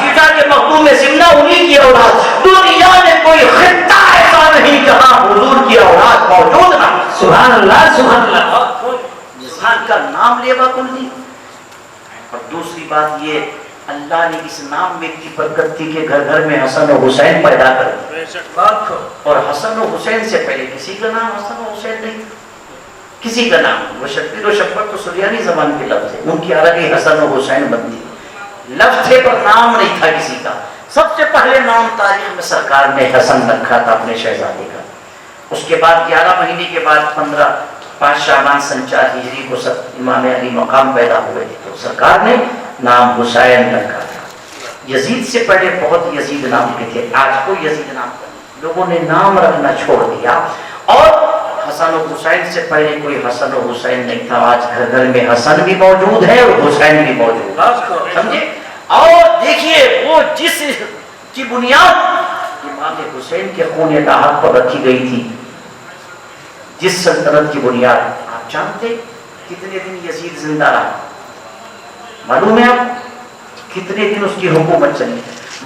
چیٹا کے مخدوم سمنا انہی کی اولاد۔ دنیا میں کوئی خطہ ایسا نہیں جہاں حضور کی اولاد موجود نہ۔ سبحان اللہ سبحان اللہ۔ انسان کا نام لیوا کن دی۔ اور دوسری بات یہ، اللہ نے اس نام میں اتنی برکت تھی کہ گھر گھر میں حسن و حسین پیدا کر دی، اور حسن و حسین سے پہلے کسی کا نام حسن و حسین نہیں، کسی کا نام، وہ شبیر و شبر تو سریانی زبان کے لفظ ہے، ان کی الگ ہی حسن و حسین بنتی، لفظ تھے پر نام نہیں تھا کسی کا۔ سب سے پہلے نام تاریخ میں سرکار نے حسن رکھا تھا اپنے شہزادے کا، اس کے بعد 11 مہینے کے بعد 5 شعبان سن 4 ہجری کو امام علی مقام پیدا ہوئے تھے، تو سرکار نے نام حسین رکھا تھا۔ یزید سے پہلے بہت یزید نام کے تھے، آج کوئی یزید نام کا نہیں، لوگوں نے نام رکھنا چھوڑ دیا، اور حسن و حسین سے پہلے کوئی حسن و حسین نہیں تھا۔ آج گھر گھر میں حسن بھی موجود ہے اور حسین بھی موجود ہے، سمجھے؟ اور دیکھیے وہ جس کی بنیاد امام حسین کے خون طاہر پر رکھی گئی تھی، جس سلطنت کی بنیاد، آپ جانتے کتنے دن یزید زندہ رہا؟ معلوم ہے آپ کتنے دن اس کی حکومت چلی؟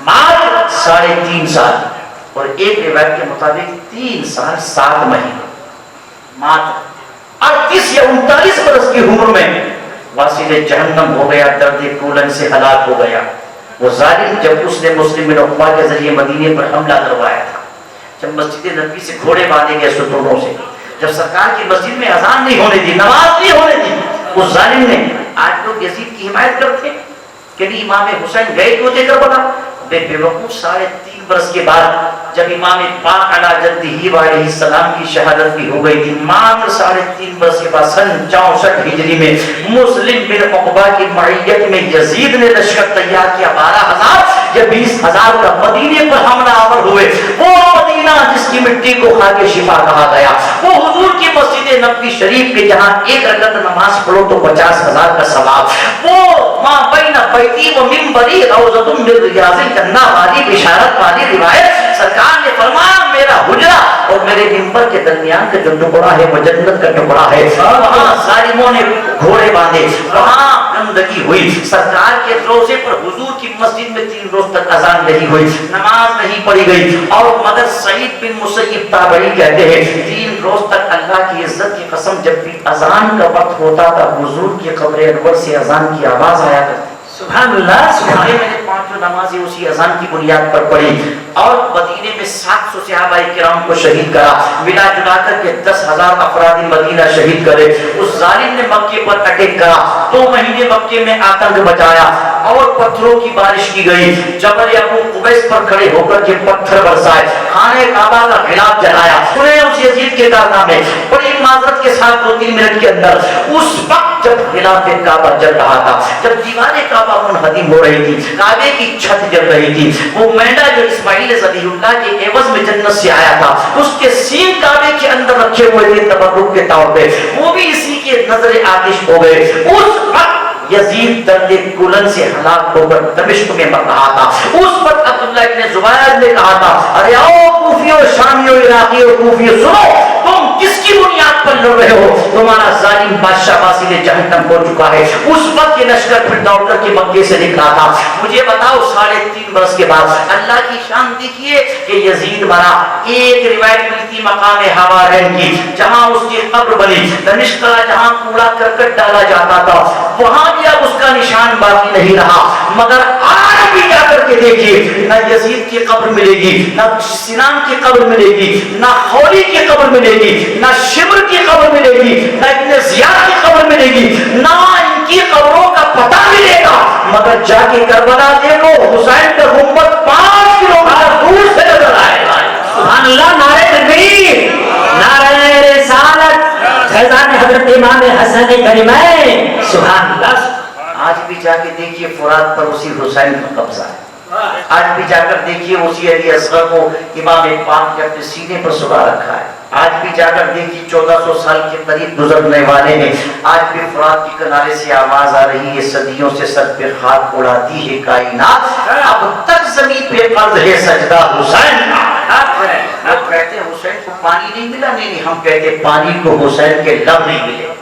مات 3.5 سال، اور ایک روایت کے مطابق 3 سال 7 مہینے، مات 38 یا 39 برس کی عمر میں واصل جہنم ہو گیا، درد کولن سے ہلاک ہو گیا۔ وہ ظالم جب اس نے مسلم بن عقبہ کے ذریعے مدینے پر حملہ کروایا تھا، جب مسجد نبوی سے گھوڑے باندھے گئے ستونوں سے، جب سرکار کی مسجد میں اذان نہیں ہونے دی، نماز نہیں ہونے دی، اس ظالم نے، آج لوگ یزید کی حمایت کرتے کہ نہیں امام حسین گئے کیوں دے کر بتا؟ بے وقوف 3.5 برس کے بعد جب امام پاک علی جدہ علیہ السلام کی شہادت بھی ہو گئی تھی، ماتر 3.5 برس کے بعد سن 64 ہجری میں مسلم بن عقبہ کی معیت میں یزید نے لشکر تیار کیا، 12,000 یا 20,000 کا مدینے پر حملہ آور ہوئے۔ وہ مدینہ جس کی مٹی کو خاک شفا کہا گیا، وہ حضور کی مسجد نبوی شریف کے جہاں 1 رکعت نماز پڑھو تو 50,000 کا ثواب، وہ ماں بین بیتی و منبری روضۃ من ریاض الجنہ والی بشارت والی روایت، سرکار نے فرمایا میرا حجرہ اور میرے منبر کے درمیان کا جو ٹکڑا ہے وہ جنت کا ٹکڑا ہے۔ وہاں ظالموں نے گھوڑے باندھے، وہاں گندگی ہوئی، سرکار کے روزے پر حضور کی مسجد میں 3 روز تک اذان نہیں ہوئی، نماز نہیں پڑھی گئی، اور مگر سعید بن مسیب تابعی کہتے ہیں 3 روز تک اللہ کی عزت کی قسم جب بھی اذان کا وقت ہوتا تھا حضور کی قبر انور سے اذان کی آواز آیا کرتی۔ سبحان اللہ سبحان اللہ۔ میں نے 5 نمازیں اسی اذان کی بنیاد پر پڑھی، اور مدینے میں 700 صحابہ کرام کو شہید کرا، ملا جلا کر کے 10,000 افراد مدینہ شہید کرے۔ اس ظالم نے مکے پر اٹیک کرا، 2 مہینے مکے میں آتنک بچایا، اور پتھروں کی بارش کی گئی، جبل ابو قبیس پر کھڑے ہو کر کے پتھر برسائے، خانہ کعبہ کا غلاف جلایا۔ سنے اس یزید کے کارنامے بڑی معذرت کے ساتھ 2-3 منٹ کے اندر، اس وقت جب غلاف کعبہ جل رہا تھا، جب دیوار کعبہ منہدم ہو رہی تھی، کعبے کی چھت جل رہی تھی، وہ مینڈا جو اسماعیل ذبیح اللہ کے عوض میں جنت سے آیا تھا، اس کے سین کعبے کے اندر رکھے ہوئے تھے تبرک کے طور پہ، وہ بھی اسی کے نظر آتش ہو گئے۔ اس وقت یزید درد کولن سے ہلاک ہو کر دمشق میں مر رہا تھا۔ اس وقت عبداللہ ابن زبیر نے کہا تھا، ارے آؤ کوفیو، شامیو، عراقیو، کوفیو، سنو تم کس کی بنیاد پر لڑ رہے ہو؟ تمہارا ظالم بادشاہ واصل جہنم ہو چکا ہے۔ اس وقت یہ لشکر پھر دوڑ کر کے مکے سے نکلا تھا۔ مجھے بتاؤ 3.5 برس کے بعد اللہ کی شان دیکھیے کہ یزید مرا۔ ایک روایت ملتی مقام حوارین کی، جہاں اس کی قبر بنی، دمشق کا جہاں کوڑا کرکٹ ڈالا جاتا تھا، وہاں بھی اب اس کا نشان باقی نہیں رہا۔ مگر آج بھی جا کر کے دیکھیے، نہ یزید کی قبر ملے گی، نہ سنان کی قبر ملے گی، نہ خوری کی قبر ملے گی، نہ شمر کی قبر ملے گی، مگر جا کے کربلا دیکھو حسین کا گنبد 5 کلومیٹر دور سے نظر آئے گا. سبحان اللہ. نعرہ تکبیر، نعرہ رسالت، فیضان حضرت امام حسن کریمین. سبحان اللہ. آج بھی جا کے دیکھیے فرات پر اسی حسین کا قبضہ ہے. آج بھی جا کر دیکھیے اسی علی اصغر کو امام پاک نے اپنے سینے پر سلا رکھا ہے. آج بھی جا کر دیکھیے 1400 سال کے قریب گزرنے والے ہیں. آج بھی فرات کے کنارے سے آواز آ رہی ہے صدیوں سے سر پہ خاک اڑاتی ہے کائنات، اب تک زمین پہ فرض ہے سجدہ حسین کا. لوگ کہتے ہیں حسین کو پانی نہیں ملا. نہیں، ہم کہتے ہیں پانی کو حسین کے لب نہیں ملے.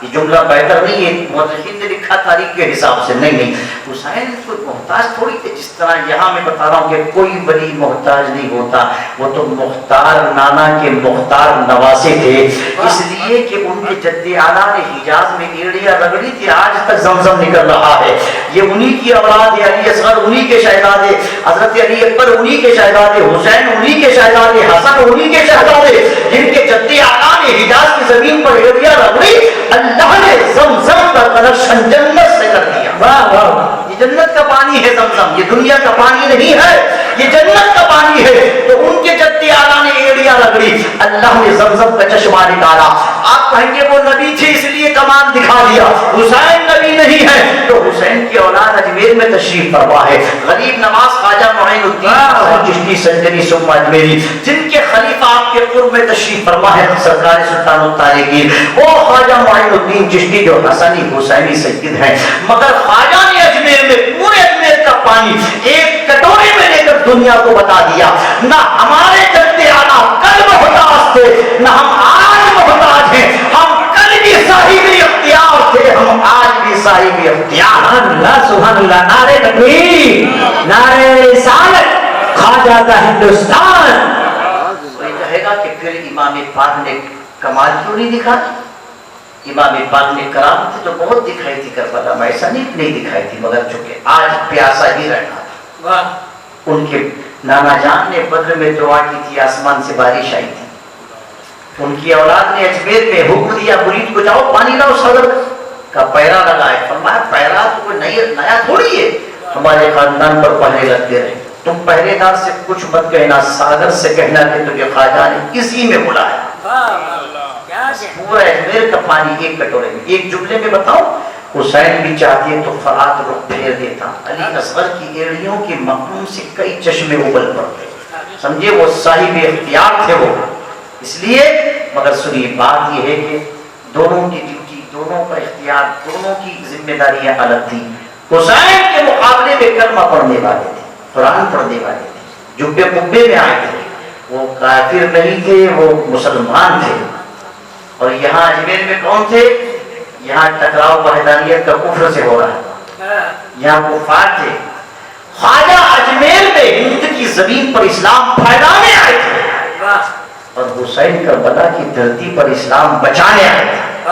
یہ جملہ بہتر نہیں ہے، مؤرخین نے لکھا تاریخ کے حساب سے. نہیں، حسین کوئی محتاج تھوڑی تھے. جس طرح یہاں میں بتا رہا ہوں کہ کوئی ولی محتاج نہیں ہوتا، وہ تو مختار نانا کے مختار نواسے تھے. اس لیے کہ ان کے جد اعلیٰ نے حجاز میں ایڑیاں رگڑی تھی، آج تک زمزم نکل رہا ہے. یہ انہی کی اولاد ہے. علی اصغر انہی کے شہزادے، حضرت علی اکبر انہی کے شہزادے، حسین انہی کے شہزادے، حسن انہی کے شہزادے، جن کے جد اعلیٰ نے حجاز کی زمین پر ایڑیاں رگڑی. اللہ نے زمزم کا کنیکشن جنت سے کر دیا. واہ واہ. یہ جنت کا پانی ہے زمزم، یہ دنیا کا پانی نہیں ہے، یہ جنت کا پانی ہے. تو ان کے جد اعلیٰ نے ایڑیاں رگڑی، اللہ نے زمزم کا چشمہ نکالا. آپ کہیں گے وہ نبی تھے اس لیے کمان دکھا دیا. حسین نبی نہیں ہے تو حسین کی اولاد اجمیر میں تشریف فرما ہے. غریب نواز خواجہ معین الدین چشتی سنجری ثم اجمیری، جن کے خلیفہ آپ کے قرب میں تشریف فرما ہے سرکار سلطان الطارقین، وہ خواجہ معین الدین چشتی جو حسنی حسینی سید ہیں. مگر خواجہ نے اجمیر میں پورے اجمیر کا پانی ایک کٹورے میں لے کر دنیا کو بتا دیا. نہ ہمارے جد اعلیٰ کل محتاج تھے، نہ ہم آج محتاج ہیں. ہم کل بھی صاحب اختیار تھے، ہم آج بھی صاحب اختیار. سبحان اللہ. سبحان اللہ. نعرہ تکبیر، نعرہ رسالت، خواجہ کا ہندوستان. کوئی کہے گا کہ پھر امام پاک نے کمال کیوں نہیں دکھا؟ امام پاک نے کرامت تو بہت دکھائی تھی کربلا میں، ایسا نہیں دکھائی تھی، مگر چونکہ آج پیاسا ہی رہنا تھا. ان کے نانا جان نے بدر میں دعا کی تھی، آسمان سے بارش آئی تھی. ان کی اولاد نے اجمیر میں حکم دیا مرید کو جاؤ پانی لاؤ، صدر کا پیرا لگائے. فرمایا پیرا تو کوئی نیا تھوڑی ہے، ہمارے خاندان پر پہرے لگتے رہے. تم پہرے دار سے کچھ مت کہنا، ساگر سے کہنا کہ تجھے خواجہ نے اسی میں بلایا. پورا اجمیر کا پانی ایک کٹورے میں. ایک جملے میں بتاؤں، حسین بھی چاہتے تو فرات رخ پھیر دیتا. علی اصغر کی ایڑیوں کے مقام سے کئی چشمے ابل پڑتے. سمجھے وہ صاحب اختیار تھے وہ. اس لیے مگر سنیے بات یہ ہے کہ دونوں کی ڈیوٹی، دونوں کا اختیار، دونوں کی ذمہ داریاں الگ تھی. حسین کے مقابلے میں کلمہ پڑھنے والے تھے، قرآن پڑھنے والے تھے، جبے قبے میں آئے تھے. وہ کافر نہیں تھے، وہ مسلمان تھے. اور یہاں اجمیر میں کون تھے؟ یہاں ٹکراؤ وحدانیت کا کفر سے ہو رہا ہے، یہاں کفار تھے. خواجہ اجمیر میں ہند کی زمین پر اسلام پھیلانے آئے تھے، اور حسین کربلا کی دھرتی پر اسلام بچانے آئے تھے.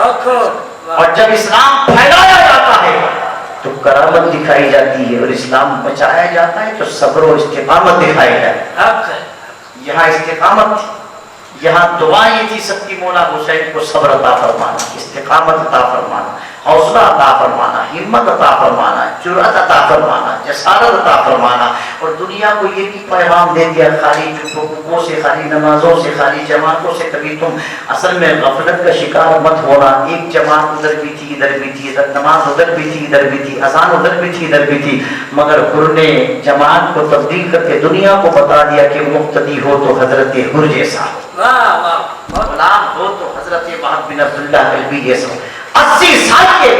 اور جب اسلام پھیلایا جاتا ہے تو کرامت دکھائی جاتی ہے، اور اسلام بچایا جاتا ہے تو صبر و استقامت دکھائی جاتی ہے. یہاں استقامت تھی، یہاں دعا یہ تھی سب کی مولا حسین کو صبر عطا فرمانا، استقامت عطا فرمانا، حوصلہ عطا فرمانا، ہمت عطا فرمانا، جرأت عطا فرمانا، جسارت عطا فرمانا. اور دنیا کو یہ بھی پیغام دے دیا خالی حقوقوں سے، خالی نمازوں سے، خالی جماعتوں سے کبھی تم اصل میں غفلت کا شکار مت ہونا. ایک جماعت ادھر بھی تھی، ادھر بھی تھی، نماز ادھر بھی تھی، ادھر بھی تھی، اذان ادھر بھی تھی، ادھر بھی تھی، مگر حر نے جماعت کو تبدیل کر کے دنیا کو بتا دیا کہ مقتدی ہو تو حضرت حر جیسا، غلام ہو تو حضرت وہب بن عبداللہ قلبی جیسا. 80 سال کے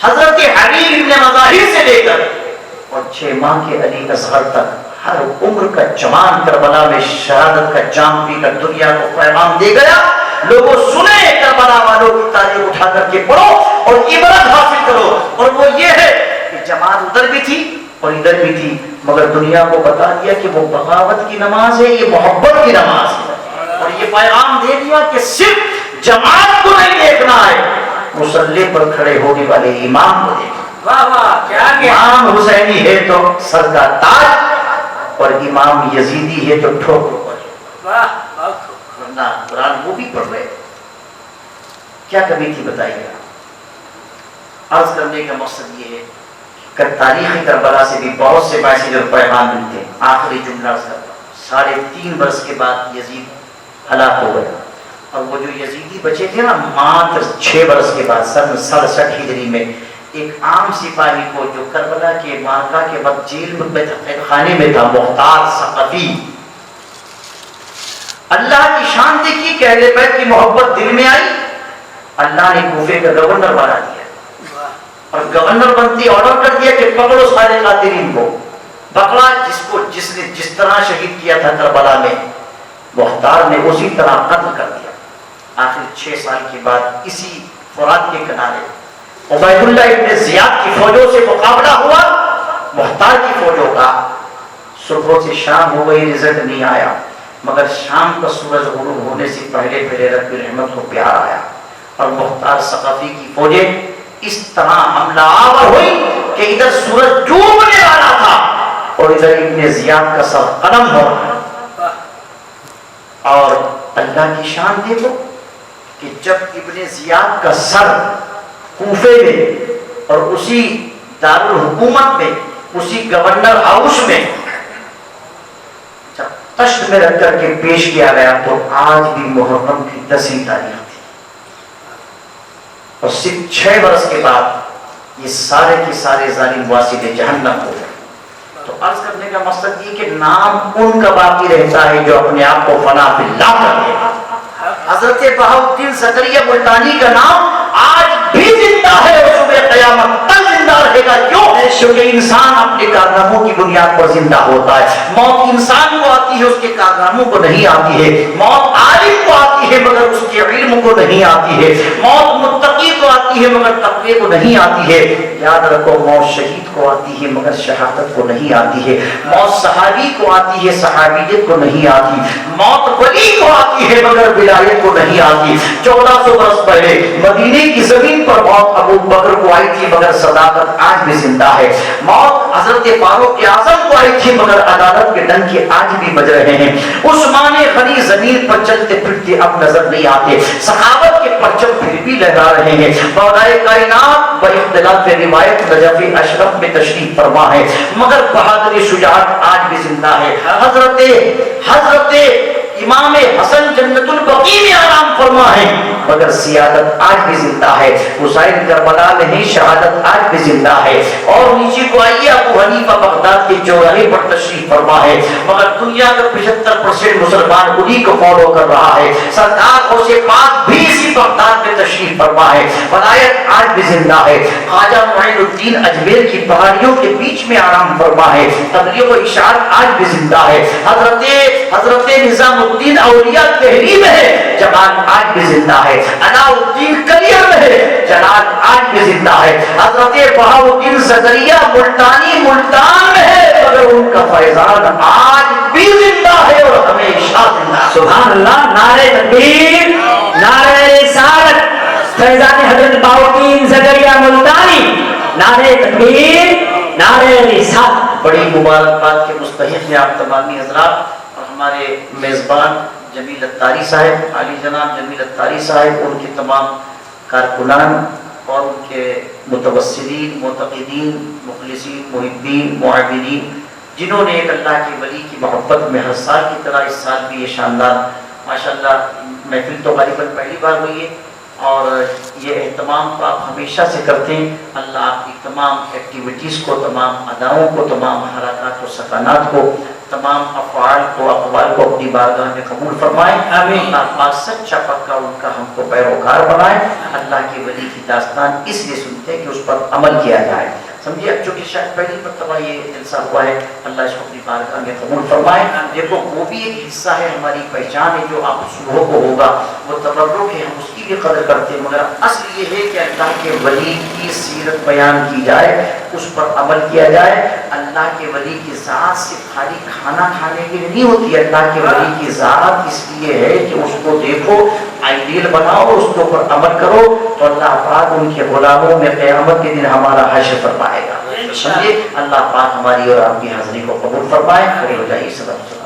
حضرت حبیب ابن مظاہر سے لے کر اور 6 ماہ کے علی اصغر تک ہر عمر کا جوان کربلا میں شہادت کا جام پی کر دنیا کو پیغام دے گیا. لوگوں سنے کربلا والوں کی تاریخ اٹھا کر کے پڑھو اور عبرت حاصل کرو. اور وہ یہ ہے کہ جماعت ادھر بھی تھی اور ادھر بھی تھی، مگر دنیا کو بتا دیا کہ وہ بغاوت کی نماز ہے، یہ محبت کی نماز ہے. اور یہ پیغام دے دیا کہ صرف جماعت کو نہیں دیکھنا ہے، مصلی پر کھڑے ہونے والے امام کو دیکھنا. امام حسینی ہے تو سر کا تاج، اور امام یزیدی ہے تو ٹھوکر پر. ورنہ قرآن وہ بھی پڑھ رہے. کیا کمی تھی بتائیے. عرض کرنے کا مقصد یہ ہے تاریخ کربلا سے بھی بہت سے میسج اور پیغام ملتے ہیں. آخری جملہ 3.5 برس کے بعد یزید ہلاک ہو گیا، اور وہ جو یزیدی بچے تھے نا، ماتر 6 برس کے بعد 67 ہجری میں ایک عام سپاہی کو جو کربلا کے مارکا کے بعد جیل میں قید خانے میں تھا، مختار ثقفی. اللہ کی شان دیکھی کہ اہل بیت کی محبت دل میں آئی، اللہ نے کوفے کا گورنر بنا دیا، اور گورنر بنتی آرڈر کر دیا کہ پکڑو سارے قاتلین کو. پکڑا جس نے جس طرح شہید کیا تھا کربلا میں، مختار نے اسی طرح قتل کر دیا. آخر 6 سال کے بعد اسی فرات کے کنارے عبید اللہ ابن زیاد کی فوجوں سے مقابلہ ہوا، مختار کی فوجوں کا. صبح سے شام ہو گئی، رزلٹ نہیں آیا، مگر شام کا سورج غروب ہونے سے پہلے رب الرحمت کو پیار آیا، اور مختار ثقفی کی فوجیں اس طرح حملہ آور ہوئی کہ ادھر سورج ڈوبنے والا تھا اور ادھر ابن زیاد کا سر قلم ہو رہا. اور اللہ کی شان دیکھو کہ جب ابن زیاد کا سر کوفے میں اور اسی دارالحکومت میں، اسی گورنر ہاؤس میں جب تشت میں رکھ کر کے پیش کیا گیا، تو آج بھی محرم کی 10ویں تاریخ تھی. اور صرف 6 برس کے بعد یہ سارے کے سارے ظالم واسد جہنم ہو گئے. تو عرض کرنے کا مقصد یہ کہ نام ان کا باقی رہتا ہے جو اپنے آپ کو فنا فی اللہ کر دے. حضرت بہاؤالدین زکریا ملتانی کا نام آج بھی زندہ ہے اور صبح قیامت تک زندہ رہے گا. کیوں؟ کیونکہ انسان اپنے کارناموں کی بنیاد پر زندہ ہوتا ہے. موت انسان کو آتی ہے، اس کے کارناموں کو نہیں آتی ہے. موت عالم کو آتی ہے مگر اس کے علم کو نہیں آتی ہے. موت متقی کو آتی ہے مگر تقوی کو نہیں آتی ہے. یاد رکھو، موت شہید کو آتی ہے مگر شہادت کو نہیں آتی ہے. موت صحابی کو آتی ہے، صحابیت کو نہیں آتی. موت ولی کو آتی ہے مگر ولایت کو نہیں آتی. 1400 برس پہلے مدینے کی زمین پر موت ابو بکر کو آئی تھی مگر صداقت آج بھی زندہ ہے. موت حضرت فاروق اعظم کو آئی تھی مگر عدالت کے ڈنکے آج بھی بج رہے ہیں. عثمان غنی زمین پر چلتے پھرتے اب نظر نہیں آتے. صحابت کے پرچم پھر بھی لہرا رہے ہیں. مولا کائنات باختلاف روایت نجف اشرف میں تشریف فرما ہے مگر بہادر شجاعت آج بھی زندہ ہے. حضرت امام حسن جنت البقیع میں آرام فرما ہے مگر سیادت آج بھی زندہ ہے. حسین کربلا میں ہی شہادت آج بھی زندہ ہے. اور نیچے کو آئیے، ابو حنیفہ بغداد کے چوراہے پر تشریف فرما ہے مگر دنیا کا 75% مسلمان انہی کو فالو کر رہا ہے. سرکار غوث پاک بھی اسی بغداد میں تشریف فرما ہے. ولایت آج بھی زندہ ہے. خواجہ معین الدین اجمیر کی پہاڑیوں کے بیچ میں آرام فرما ہے. تبلیغ و اشاعت آج بھی زندہ ہے. حضرت نظام الدین اولیاء دہلی میں ہے، جمال آج بھی زندہ ہے. علاء الدین کلیر میں ہے، جلال آج بھی زندہ ہے. حضرت بہاؤالدین زکریا ملتانی ملتان میں ہے مگر ان کا فیضان آج بھی زندہ ہے اور ہمیشہ زندہ ہے. سبحان اللہ. نعرہ تکبیر، نعرہ رسالت، فیضان حضرت بہاؤالدین زکریا ملتانی. نعرہ تکبیر، نعرہ رسالت. بڑی مبارکباد کے مستحق ہیں آپ تمامی حضرات، اور ہمارے میزبان جمیل اتاری صاحب، عالی جناب جمیل اتاری صاحب، ان کے تمام کارکنان اور ان کے متوسلین، معتقدین، مخلصین، محبین، معاونین، جنہوں نے ایک اللہ کے ولی کی محبت میں ہر سال کی طرح اس سال بھی یہ شاندار ماشاءاللہ محفل تو غالباً پہلی بار ہوئی ہے، اور یہ اہتمام تو آپ ہمیشہ سے کرتے ہیں. اللہ آپ کی تمام ایکٹیویٹیز کو، تمام اداؤں کو، تمام حرکات و سکانات کو، تمام افعال کو، اقوال کو اپنی بارگاہ میں قبول فرمائے. آمین. اللہ پاک سچا پکا ان کا ہم کو پیروکار بنائے. اللہ کے ولی کی داستان اس لیے سنتے ہیں کہ اس پر عمل کیا جائے. سمجھے، اب چونکہ شاید پہلی مرتبہ یہ جلسہ ہوا ہے، اللہ اس کو اپنی بارگاہ میں قبول فرمائے. دیکھو، وہ بھی ایک حصہ ہے، ہماری پہچان ہے جو آپ صبح کو ہوگا، وہ تبرک ہے، ہم اس کی بھی قدر کرتے ہیں، مگر اصل یہ ہے کہ اللہ کے ولی کی سیرت بیان کی جائے، اس پر عمل کیا جائے. اللہ کے ولی کی ذات صرف خالی کھانا کھانے کے لیے نہیں ہوتی. اللہ کے ولی کی ذات اس لیے ہے کہ اس کو دیکھو، آئیڈیل بناؤ، اس کے اوپر عمل کرو، تو اللہ پاک ان کے غلاموں میں قیامت کے دن ہمارا حشر فرمائے گا. سمجھے، اللہ پاک ہماری اور آپ کی حاضری کو قبول فرمائے. کھڑے ہو جائیے سب.